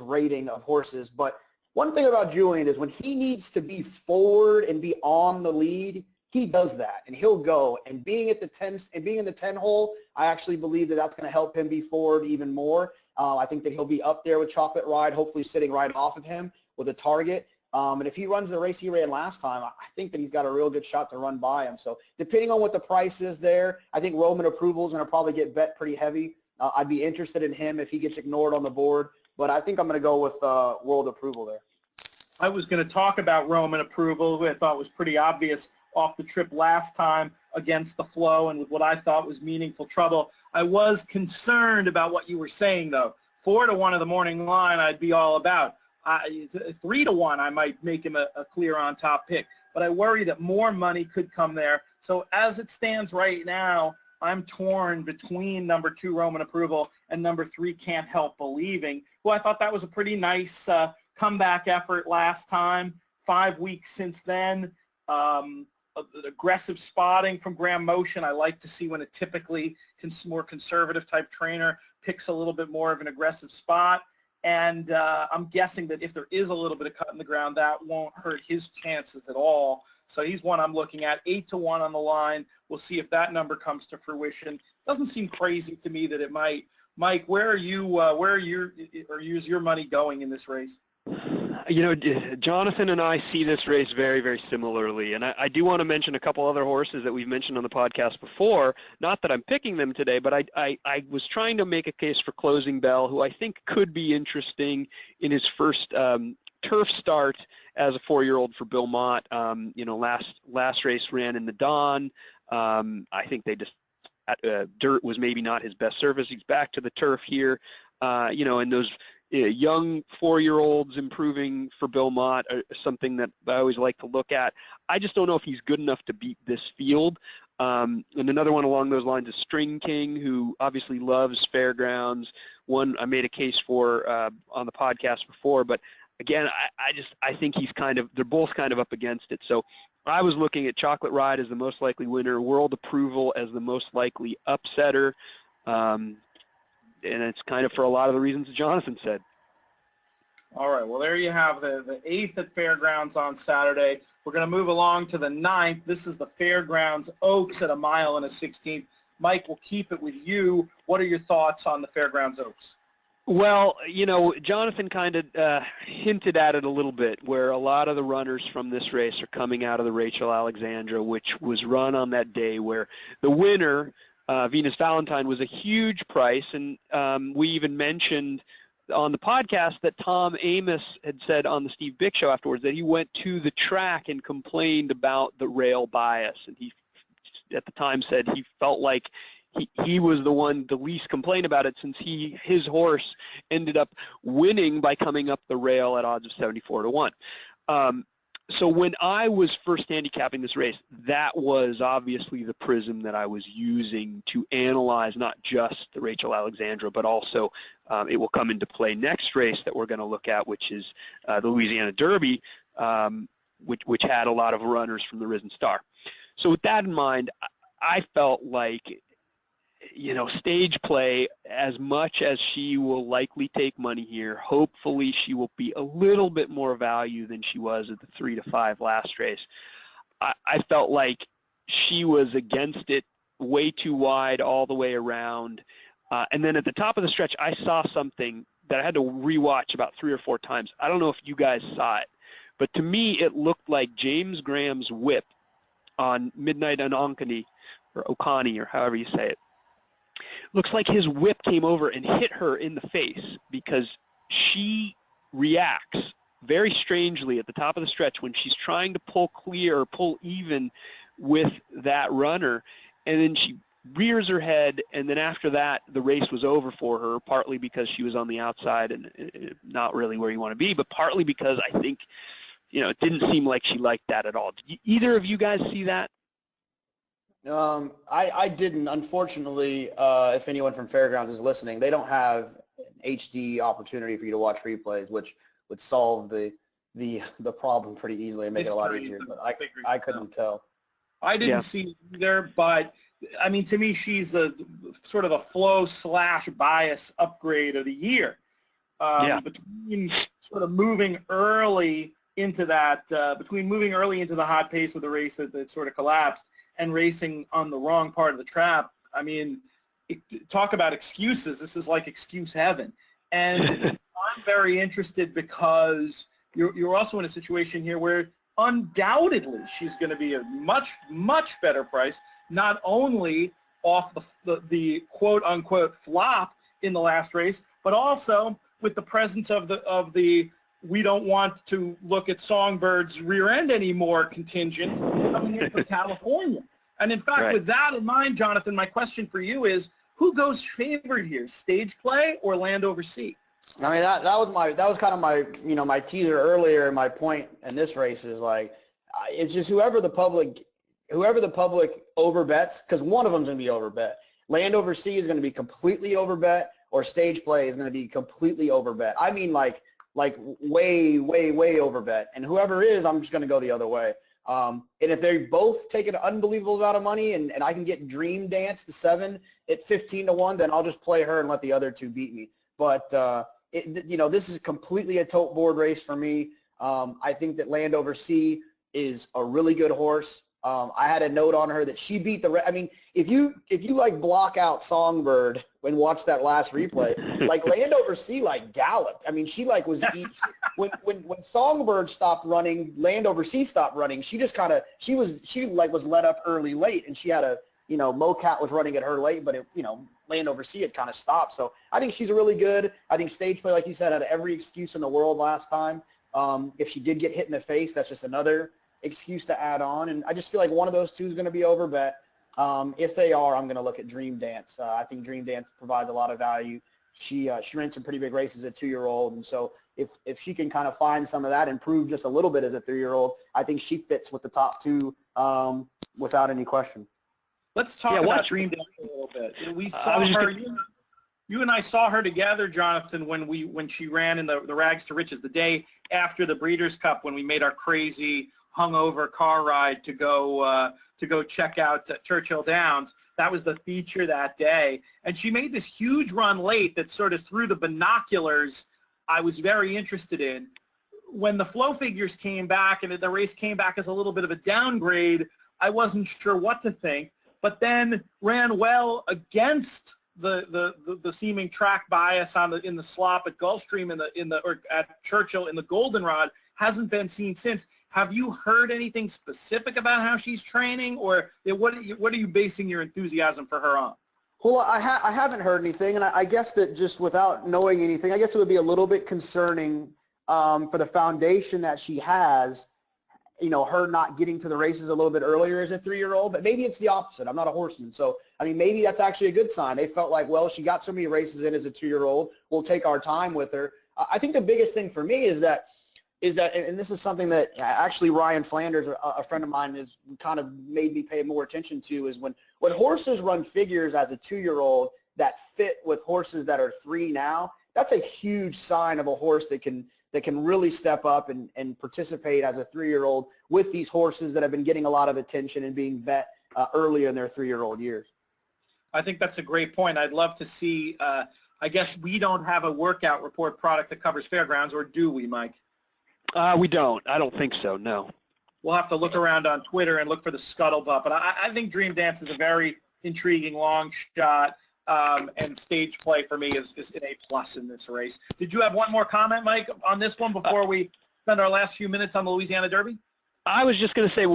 rating of horses. But one thing about Julian is when he needs to be forward and be on the lead, he does that, and he'll go. And being at the 10 and being in the 10 hole, I actually believe that that's going to help him be forward even more. I think that he'll be up there with Chocolate Ride, hopefully sitting right off of him with a target. And if he runs the race he ran last time, I think that he's got a real good shot to run by him. So depending on what the price is there, I think Roman Approval is going to probably get bet pretty heavy. I'd be interested in him if he gets ignored on the board, but I think I'm going to go with World Approval there. I was going to talk about Roman Approval, who I thought was pretty obvious off the trip last time against the flow and with what I thought was meaningful trouble. I was concerned about what you were saying, though. 4-1 of the morning line, I'd be all about. 3-1, I might make him a clear on top pick, but I worry that more money could come there. So as it stands right now, I'm torn between number 2 Roman Approval and number 3 Can't Help Believing, who I thought that was a pretty nice comeback effort last time. 5 weeks since then. Aggressive spotting from Graham Motion. I like to see when a typically more conservative type trainer picks a little bit more of an aggressive spot. And I'm guessing that if there is a little bit of cut in the ground, that won't hurt his chances at all. So he's one I'm looking at. 8-1 on the line. We'll see if that number comes to fruition. Doesn't seem crazy to me that it might. Mike, where are your money going in this race? You know, Jonathan and I see this race very, very similarly, and I do want to mention a couple other horses that we've mentioned on the podcast before. Not that I'm picking them today, but I was trying to make a case for Closing Bell, who I think could be interesting in his first turf start as a 4-year-old for Bill Mott. You know, last race ran in the Dawn. I think they just dirt was maybe not his best surface. He's back to the turf here. You know, and those young 4-year-olds improving for Bill Mott are something that I always like to look at. I just don't know if he's good enough to beat this field. And another one along those lines is String King, who obviously loves Fairgrounds. One I made a case for on the podcast before, but again, I think they're both kind of up against it. So I was looking at Chocolate Ride as the most likely winner, World Approval as the most likely upsetter. And it's kind of for a lot of the reasons that Jonathan said. All right, well, there you have the 8th at Fairgrounds on Saturday. We're going to move along to the 9th. This is the Fairgrounds Oaks at 1.16 miles. Mike, we'll keep it with you. What are your thoughts on the Fairgrounds Oaks? Well, you know, Jonathan kind of hinted at it a little bit, where a lot of the runners from this race are coming out of the Rachel Alexandra, which was run on that day where the winner, Venus Valentine, was a huge price, and we even mentioned on the podcast that Tom Amos had said on the Steve Bick show afterwards that he went to the track and complained about the rail bias, and he at the time said he felt like he was the least complained about it, since his horse ended up winning by coming up the rail at odds of 74-1. So when I was first handicapping this race, that was obviously the prism that I was using to analyze not just the Rachel Alexandra, but also it will come into play next race that we're going to look at, which is the Louisiana Derby, which had a lot of runners from the Risen Star. So with that in mind, I felt like, you know, stage play, as much as she will likely take money here, hopefully she will be a little bit more value than she was at the 3-5 last race. I felt like she was against it way too wide all the way around. And then at the top of the stretch, I saw something that I had to rewatch about 3 or 4 times. I don't know if you guys saw it, but to me it looked like James Graham's whip on Midnight on Onkani, or Okani, or however you say it. Looks like his whip came over and hit her in the face because she reacts very strangely at the top of the stretch when she's trying to pull clear or pull even with that runner, and then she rears her head, and then after that the race was over for her, partly because she was on the outside and not really where you want to be, but partly because I think, it didn't seem like she liked that at all. Did either of you guys see that? I didn't. Unfortunately, if anyone from Fairgrounds is listening, they don't have an HD opportunity for you to watch replays, which would solve the problem pretty easily and make it a lot easier. But I couldn't tell. I didn't see it either, but I mean, to me, she's the sort of the flow/bias upgrade of the year. Between sort of moving early into that, between moving early into the hot pace of the race that sort of collapsed and racing on the wrong part of the trap. I mean, talk about excuses. This is like excuse heaven. And I'm very interested because you're also in a situation here where undoubtedly she's going to be a much, much better price, not only off the quote-unquote flop in the last race, but also with the presence of the we don't want to look at Songbird's rear end anymore contingent coming in from California. And in fact, with that in mind, Jonathon, my question for you is, who goes favored here, stage play or Land Over Sea? I mean, that was kind of my my teaser earlier. My point in this race is like, it's just whoever the public overbets, because one of them is going to be overbet. Land Over Sea is going to be completely overbet, or stage play is going to be completely overbet. I mean, like way, way, way overbet. And whoever is, I'm just going to go the other way. And if they both take an unbelievable amount of money and I can get Dream Dance the 7 at 15-1, then I'll just play her and let the other two beat me. But, this is completely a tote board race for me. I think that Land Over Sea is a really good horse. I had a note on her that she beat I mean, if you like block out Songbird and watch that last replay, like Land Over Sea like galloped. I mean, she like was when Songbird stopped running, Land Over Sea stopped running. She just kind of she was let up early late, and she had a Mocat was running at her late, but Land Over Sea had kind of stopped. So I think she's really good. I think stage play, like you said, had every excuse in the world last time. If she did get hit in the face, that's just another excuse to add on. And I just feel like one of those two is going to be overbet. If they are, I'm going to look at Dream Dance. I think Dream Dance provides a lot of value. She ran some pretty big races at 2-year-old. And so if she can kind of find some of that and prove just a little bit as a 3-year-old, I think she fits with the top two without any question. Let's talk about Dream Dance a little bit. We saw her. You and I saw her together, Jonathon, when she ran in the Rags to Riches the day after the Breeders' Cup, when we made our crazy hungover car ride to go check out Churchill Downs. That was the feature that day, and she made this huge run late that sort of threw the binoculars I was very interested in. When the flow figures came back and the race came back as a little bit of a downgrade, I wasn't sure what to think. But then ran well against the seeming track bias in the slop at Gulfstream or at Churchill in the Goldenrod. Hasn't been seen since. Have you heard anything specific about how she's training, or what are you basing your enthusiasm for her on? Well, I haven't heard anything, and I guess that just without knowing anything, I guess it would be a little bit concerning for the foundation that she has. Her not getting to the races a little bit earlier as a 3-year-old, but maybe it's the opposite. I'm not a horseman. So, I mean, maybe that's actually a good sign. They felt like, well, she got so many races in as a 2-year-old. We'll take our time with her. I think the biggest thing for me is that, and this is something that actually Ryan Flanders, a friend of mine, has kind of made me pay more attention to, is when horses run figures as a 2-year-old that fit with horses that are 3 now, that's a huge sign of a horse that can really step up and participate as a 3-year-old with these horses that have been getting a lot of attention and being bet early in their 3-year-old years. I think that's a great point. I'd love to see, I guess we don't have a workout report product that covers Fairgrounds, or do we, Mike? We don't. I don't think so, no. We'll have to look around on Twitter and look for the scuttlebutt. But I think Dream Dance is a very intriguing long shot. and stage play for me is an A+ in this race. Did you have one more comment, Mike, on this one before we spend our last few minutes on the Louisiana Derby? I was just going to say,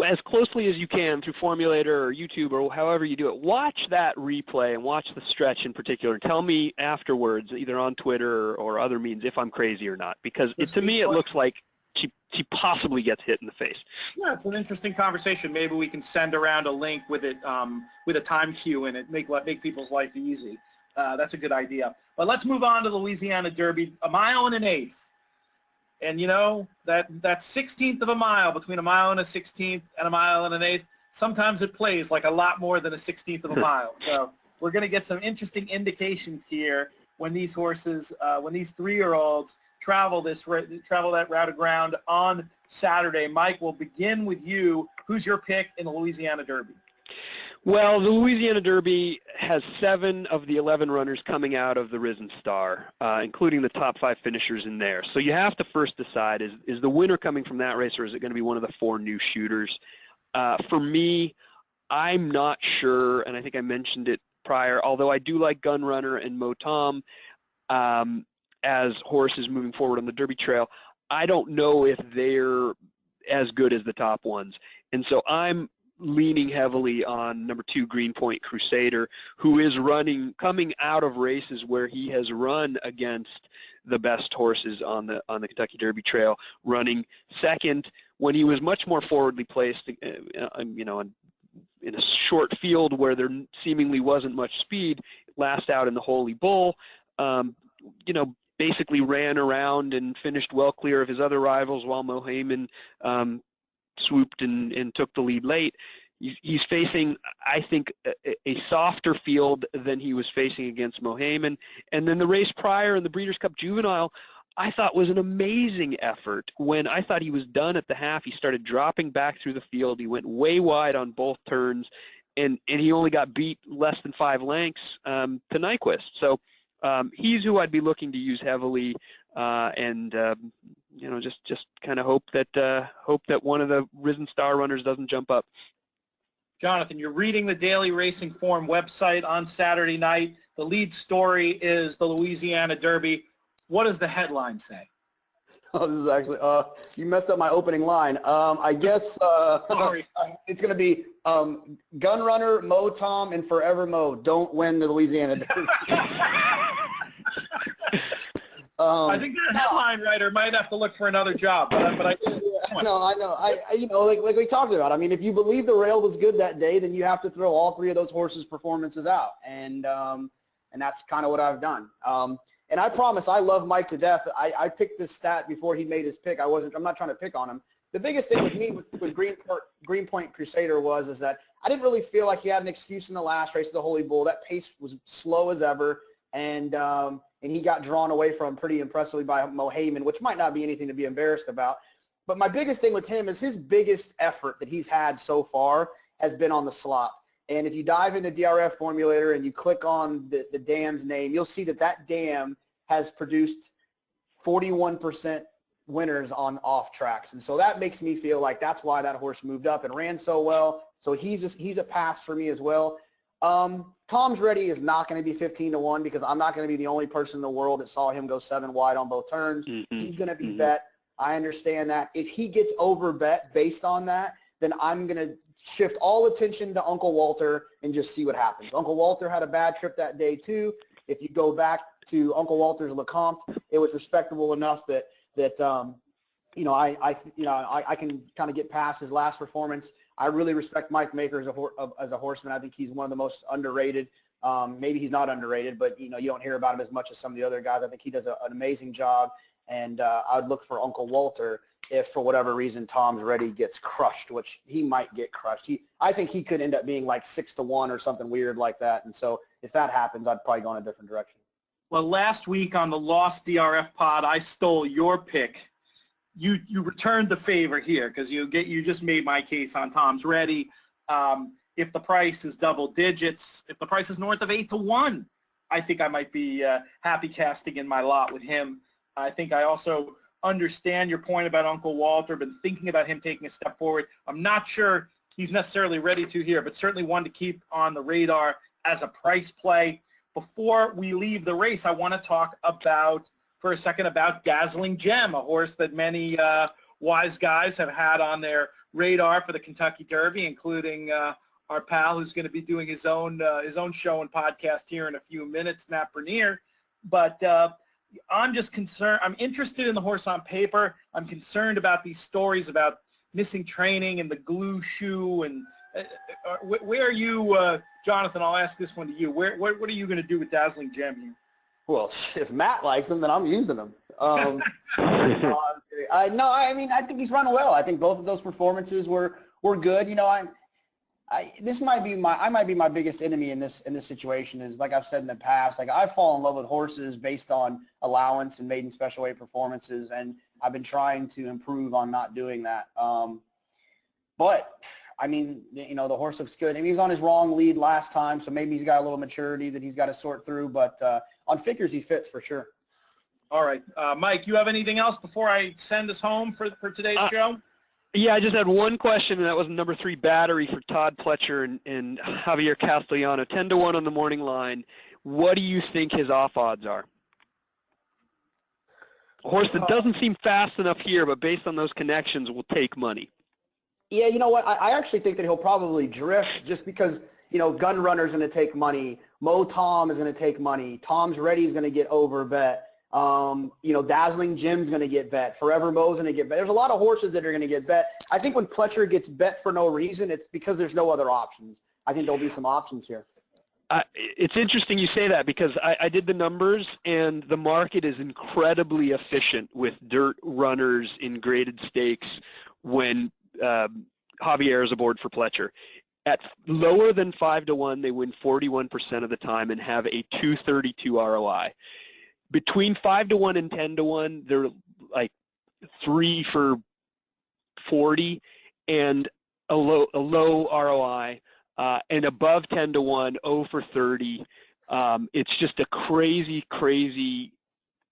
as closely as you can through Formulator or YouTube or however you do it, watch that replay and watch the stretch in particular. Tell me afterwards, either on Twitter or other means, if I'm crazy or not, because to me it looks like she possibly gets hit in the face. Yeah, it's an interesting conversation. Maybe we can send around a link with it, with a time cue in it, make people's life easy. That's a good idea. But let's move on to the Louisiana Derby, 1 1/8 miles. And you know, that 16th of a mile, between 1 1/16 and 1 1/8 miles, sometimes it plays like a lot more than a 16th of a mile. So we're going to get some interesting indications here when these horses, when these 3-year-olds travel that route of ground on Saturday. Mike, we'll begin with you. Who's your pick in the Louisiana Derby? Well, the Louisiana Derby has 7 of the 11 runners coming out of the Risen Star, including the top 5 finishers in there. So you have to first decide, is the winner coming from that race, or is it going to be one of the 4 new shooters? For me, I'm not sure, and I think I mentioned it prior, although I do like Gun Runner and Motom as horses moving forward on the Derby Trail, I don't know if they're as good as the top ones. And so I'm leaning heavily on number 2, Greenpoint Crusader, who is coming out of races where he has run against the best horses on the Kentucky Derby Trail, running second when he was much more forwardly placed, you know, in a short field where there seemingly wasn't much speed, last out in the Holy Bull, you know, basically ran around and finished well clear of his other rivals while Mohaymen swooped and took the lead late. He's facing, I think, a softer field than he was facing against Mohaymen. And then the race prior in the Breeders' Cup Juvenile, I thought was an amazing effort. When I thought he was done at the half, he started dropping back through the field. He went way wide on both turns, and he only got beat less than 5 lengths to Nyquist. So he's who I'd be looking to use heavily, and you know, just kind of hope that one of the Risen Star runners doesn't jump up. Jonathan, you're reading the Daily Racing Form website on Saturday night. The lead story is the Louisiana Derby. What does the headline say? Oh, this is actually, you messed up my opening line. I guess Sorry. It's going to be Gun Runner, Motom, and Forever Mo don't win the Louisiana Derby. I think that headline writer might have to look for another job, but I no, I know. You know, like we talked about. I mean, if you believe the rail was good that day, then you have to throw all 3 of those horses' performances out, and that's kind of what I've done. And I promise, I love Mike to death. I picked this stat before he made his pick. I'm not trying to pick on him. The biggest thing with me with Greenpoint Crusader is that I didn't really feel like he had an excuse in the last race of the Holy Bull. That pace was slow as ever, and he got drawn away from pretty impressively by Mohaymen, which might not be anything to be embarrassed about. But my biggest thing with him is his biggest effort that he's had so far has been on the slop. And if you dive into DRF Formulator and you click on the dam's name, you'll see that dam has produced 41% winners on off tracks. And so that makes me feel like that's why that horse moved up and ran so well. So he's a pass for me as well. Tom's Ready is not going to be 15-1 because I'm not going to be the only person in the world that saw him go 7 wide on both turns. Mm-hmm. He's going to be bet. I understand that. If he gets over bet based on that, then I'm going to shift all attention to Uncle Walter and just see what happens. Uncle Walter had a bad trip that day too. If you go back to Uncle Walter's Lecomte, it was respectable enough that you know, I can kind of get past his last performance. I really respect Mike Maker as a horseman. I think he's one of the most underrated. Maybe he's not underrated, but you know, you don't hear about him as much as some of the other guys. I think he does an amazing job, and I would look for Uncle Walter if for whatever reason Tom's Ready gets crushed, which he might get crushed. I think he could end up being like 6-1 or something weird like that. And so if that happens, I'd probably go in a different direction. Well, last week on the Lost DRF pod, I stole your pick. You returned the favor here because you just made my case on Tom's Ready. If the price is double digits, if the price is north of 8-1, I think I might be happy casting in my lot with him. I think I also understand your point about Uncle Walter, been thinking about him taking a step forward. I'm not sure he's necessarily ready to here, but certainly one to keep on the radar as a price play. Before we leave the race, I want to talk for a second about Dazzling Gem, a horse that many wise guys have had on their radar for the Kentucky Derby, including our pal who's going to be doing his own show and podcast here in a few minutes, Matt Bernier. But I'm just concerned. I'm interested in the horse on paper. I'm concerned about these stories about missing training and the glue shoe. And where are you, Jonathan? I'll ask this one to you. What are you going to do with Dazzling Gem here? Well, if Matt likes him, then I'm using him. I think he's run well. I think both of those performances were good. This might be my biggest enemy in this situation is, like I've said in the past, like I fall in love with horses based on allowance and maiden special weight performances, and I've been trying to improve on not doing that. But I mean, the horse looks good. I mean, he was on his wrong lead last time, so maybe he's got a little maturity that he's got to sort through. But on figures, he fits for sure. All right, Mike, you have anything else before I send us home for today's show? Yeah, I just had one question, and that was number 3 battery for Todd Pletcher and Javier Castellano, 10-1 on the morning line. What do you think his off odds are? A horse that doesn't seem fast enough here, but based on those connections, will take money. Yeah, you know what? I actually think that he'll probably drift just because, Gun Runner's going to take money. Mo Tom is going to take money. Tom's Ready is going to get over bet. Dazzling Gem's going to get bet. Forever Mo's going to get bet. There's a lot of horses that are going to get bet. I think when Pletcher gets bet for no reason, it's because there's no other options. I think there'll be some options here. It's interesting you say that because I did the numbers, and the market is incredibly efficient with dirt runners in graded stakes when Javier is aboard for Pletcher. At lower than 5-1, they win 41% of the time and have a 232 ROI. Between 5-1 and 10-1, they're like 3 for 40 and a low ROI, and above 10-1, 0 for 30. It's just a crazy.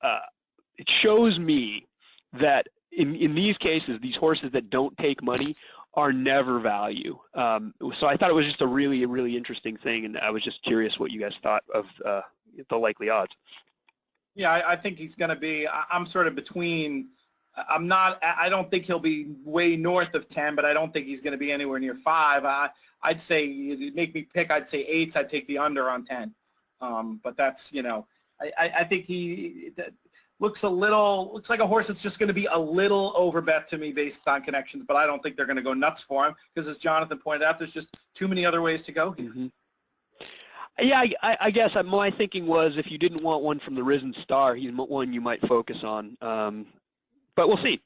It shows me that in these cases, these horses that don't take money are never value. So I thought it was just a really interesting thing, and I was just curious what you guys thought of the likely odds. Yeah, I think he's going to be, I'm sort of between, I don't think he'll be way north of 10, but I don't think he's going to be anywhere near 5. I'd say, you'd make me pick, I'd say 8s, I'd take the under on 10. But that's, I think he looks like a horse that's just going to be a little overbet to me based on connections, but I don't think they're going to go nuts for him because, as Jonathan pointed out, there's just too many other ways to go here. Mm-hmm. Yeah, I guess my thinking was if you didn't want one from the Risen Star, he's one you might focus on. But we'll see.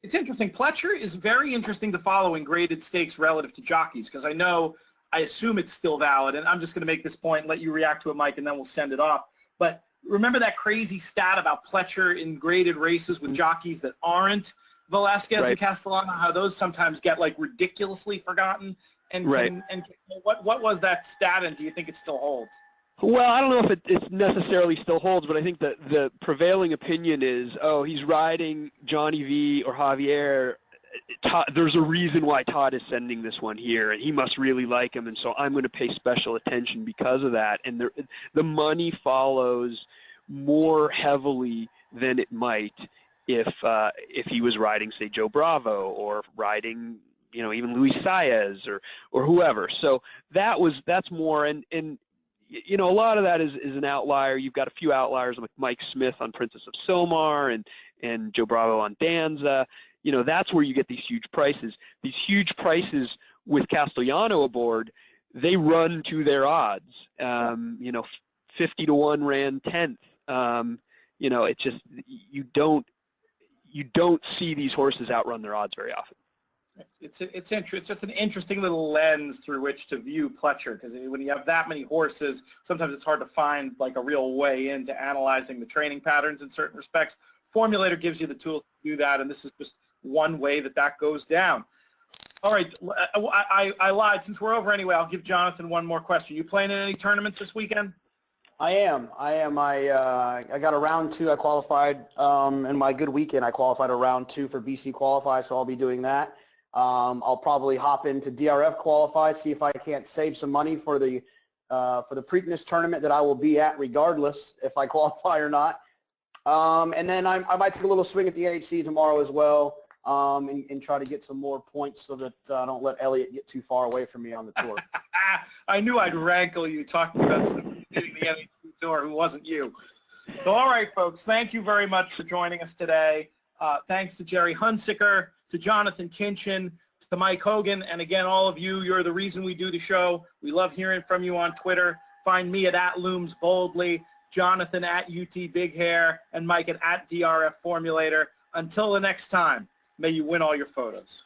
It's interesting. Pletcher is very interesting to follow in graded stakes relative to jockeys because I assume it's still valid, and I'm just going to make this point and let you react to it, Mike, and then we'll send it off. But remember that crazy stat about Pletcher in graded races with jockeys that aren't Velasquez and Castellano, how those sometimes get like ridiculously forgotten? And what was that stat, and do you think it still holds? Well, I don't know if it necessarily still holds, but I think that the prevailing opinion is, he's riding Johnny V or Javier. There's a reason why Todd is sending this one here, and he must really like him, and so I'm going to pay special attention because of that. And the money follows more heavily than it might if he was riding, say, Joe Bravo or riding, even Luis Saez or whoever. So that's more, and a lot of that is an outlier. You've got a few outliers like Mike Smith on Princess of Silmar and Joe Bravo on Danza. That's where you get these huge prices. These huge prices with Castellano aboard, they run to their odds. 50-1 ran 10th. It's just you don't see these horses outrun their odds very often. It's just an interesting little lens through which to view Pletcher, because when you have that many horses, sometimes it's hard to find like a real way into analyzing the training patterns in certain respects. Formulator gives you the tools to do that, and this is just one way that goes down. All right, I lied. Since we're over anyway, I'll give Jonathan one more question. You playing in any tournaments this weekend? I am. I got a round 2. I qualified in my good weekend. I qualified a round 2 for BC Qualify, so I'll be doing that. I'll probably hop into DRF Qualify, see if I can't save some money for the for the Preakness tournament that I will be at regardless if I qualify or not. And then I might take a little swing at the NHC tomorrow as well, and try to get some more points so that I don't let Elliott get too far away from me on the tour. I knew I'd rankle you talking about somebody hitting the NHC Tour who wasn't you. So, all right, folks, thank you very much for joining us today. Thanks to Gerry Hunsicker, to Jonathon Kinchen, to Mike Hogan, and again, all of you, you're the reason we do the show. We love hearing from you on Twitter. Find me at @LoomsBoldly, Jonathon at UT Big Hair, and Mike at DRF Formulator. Until the next time, may you win all your photos.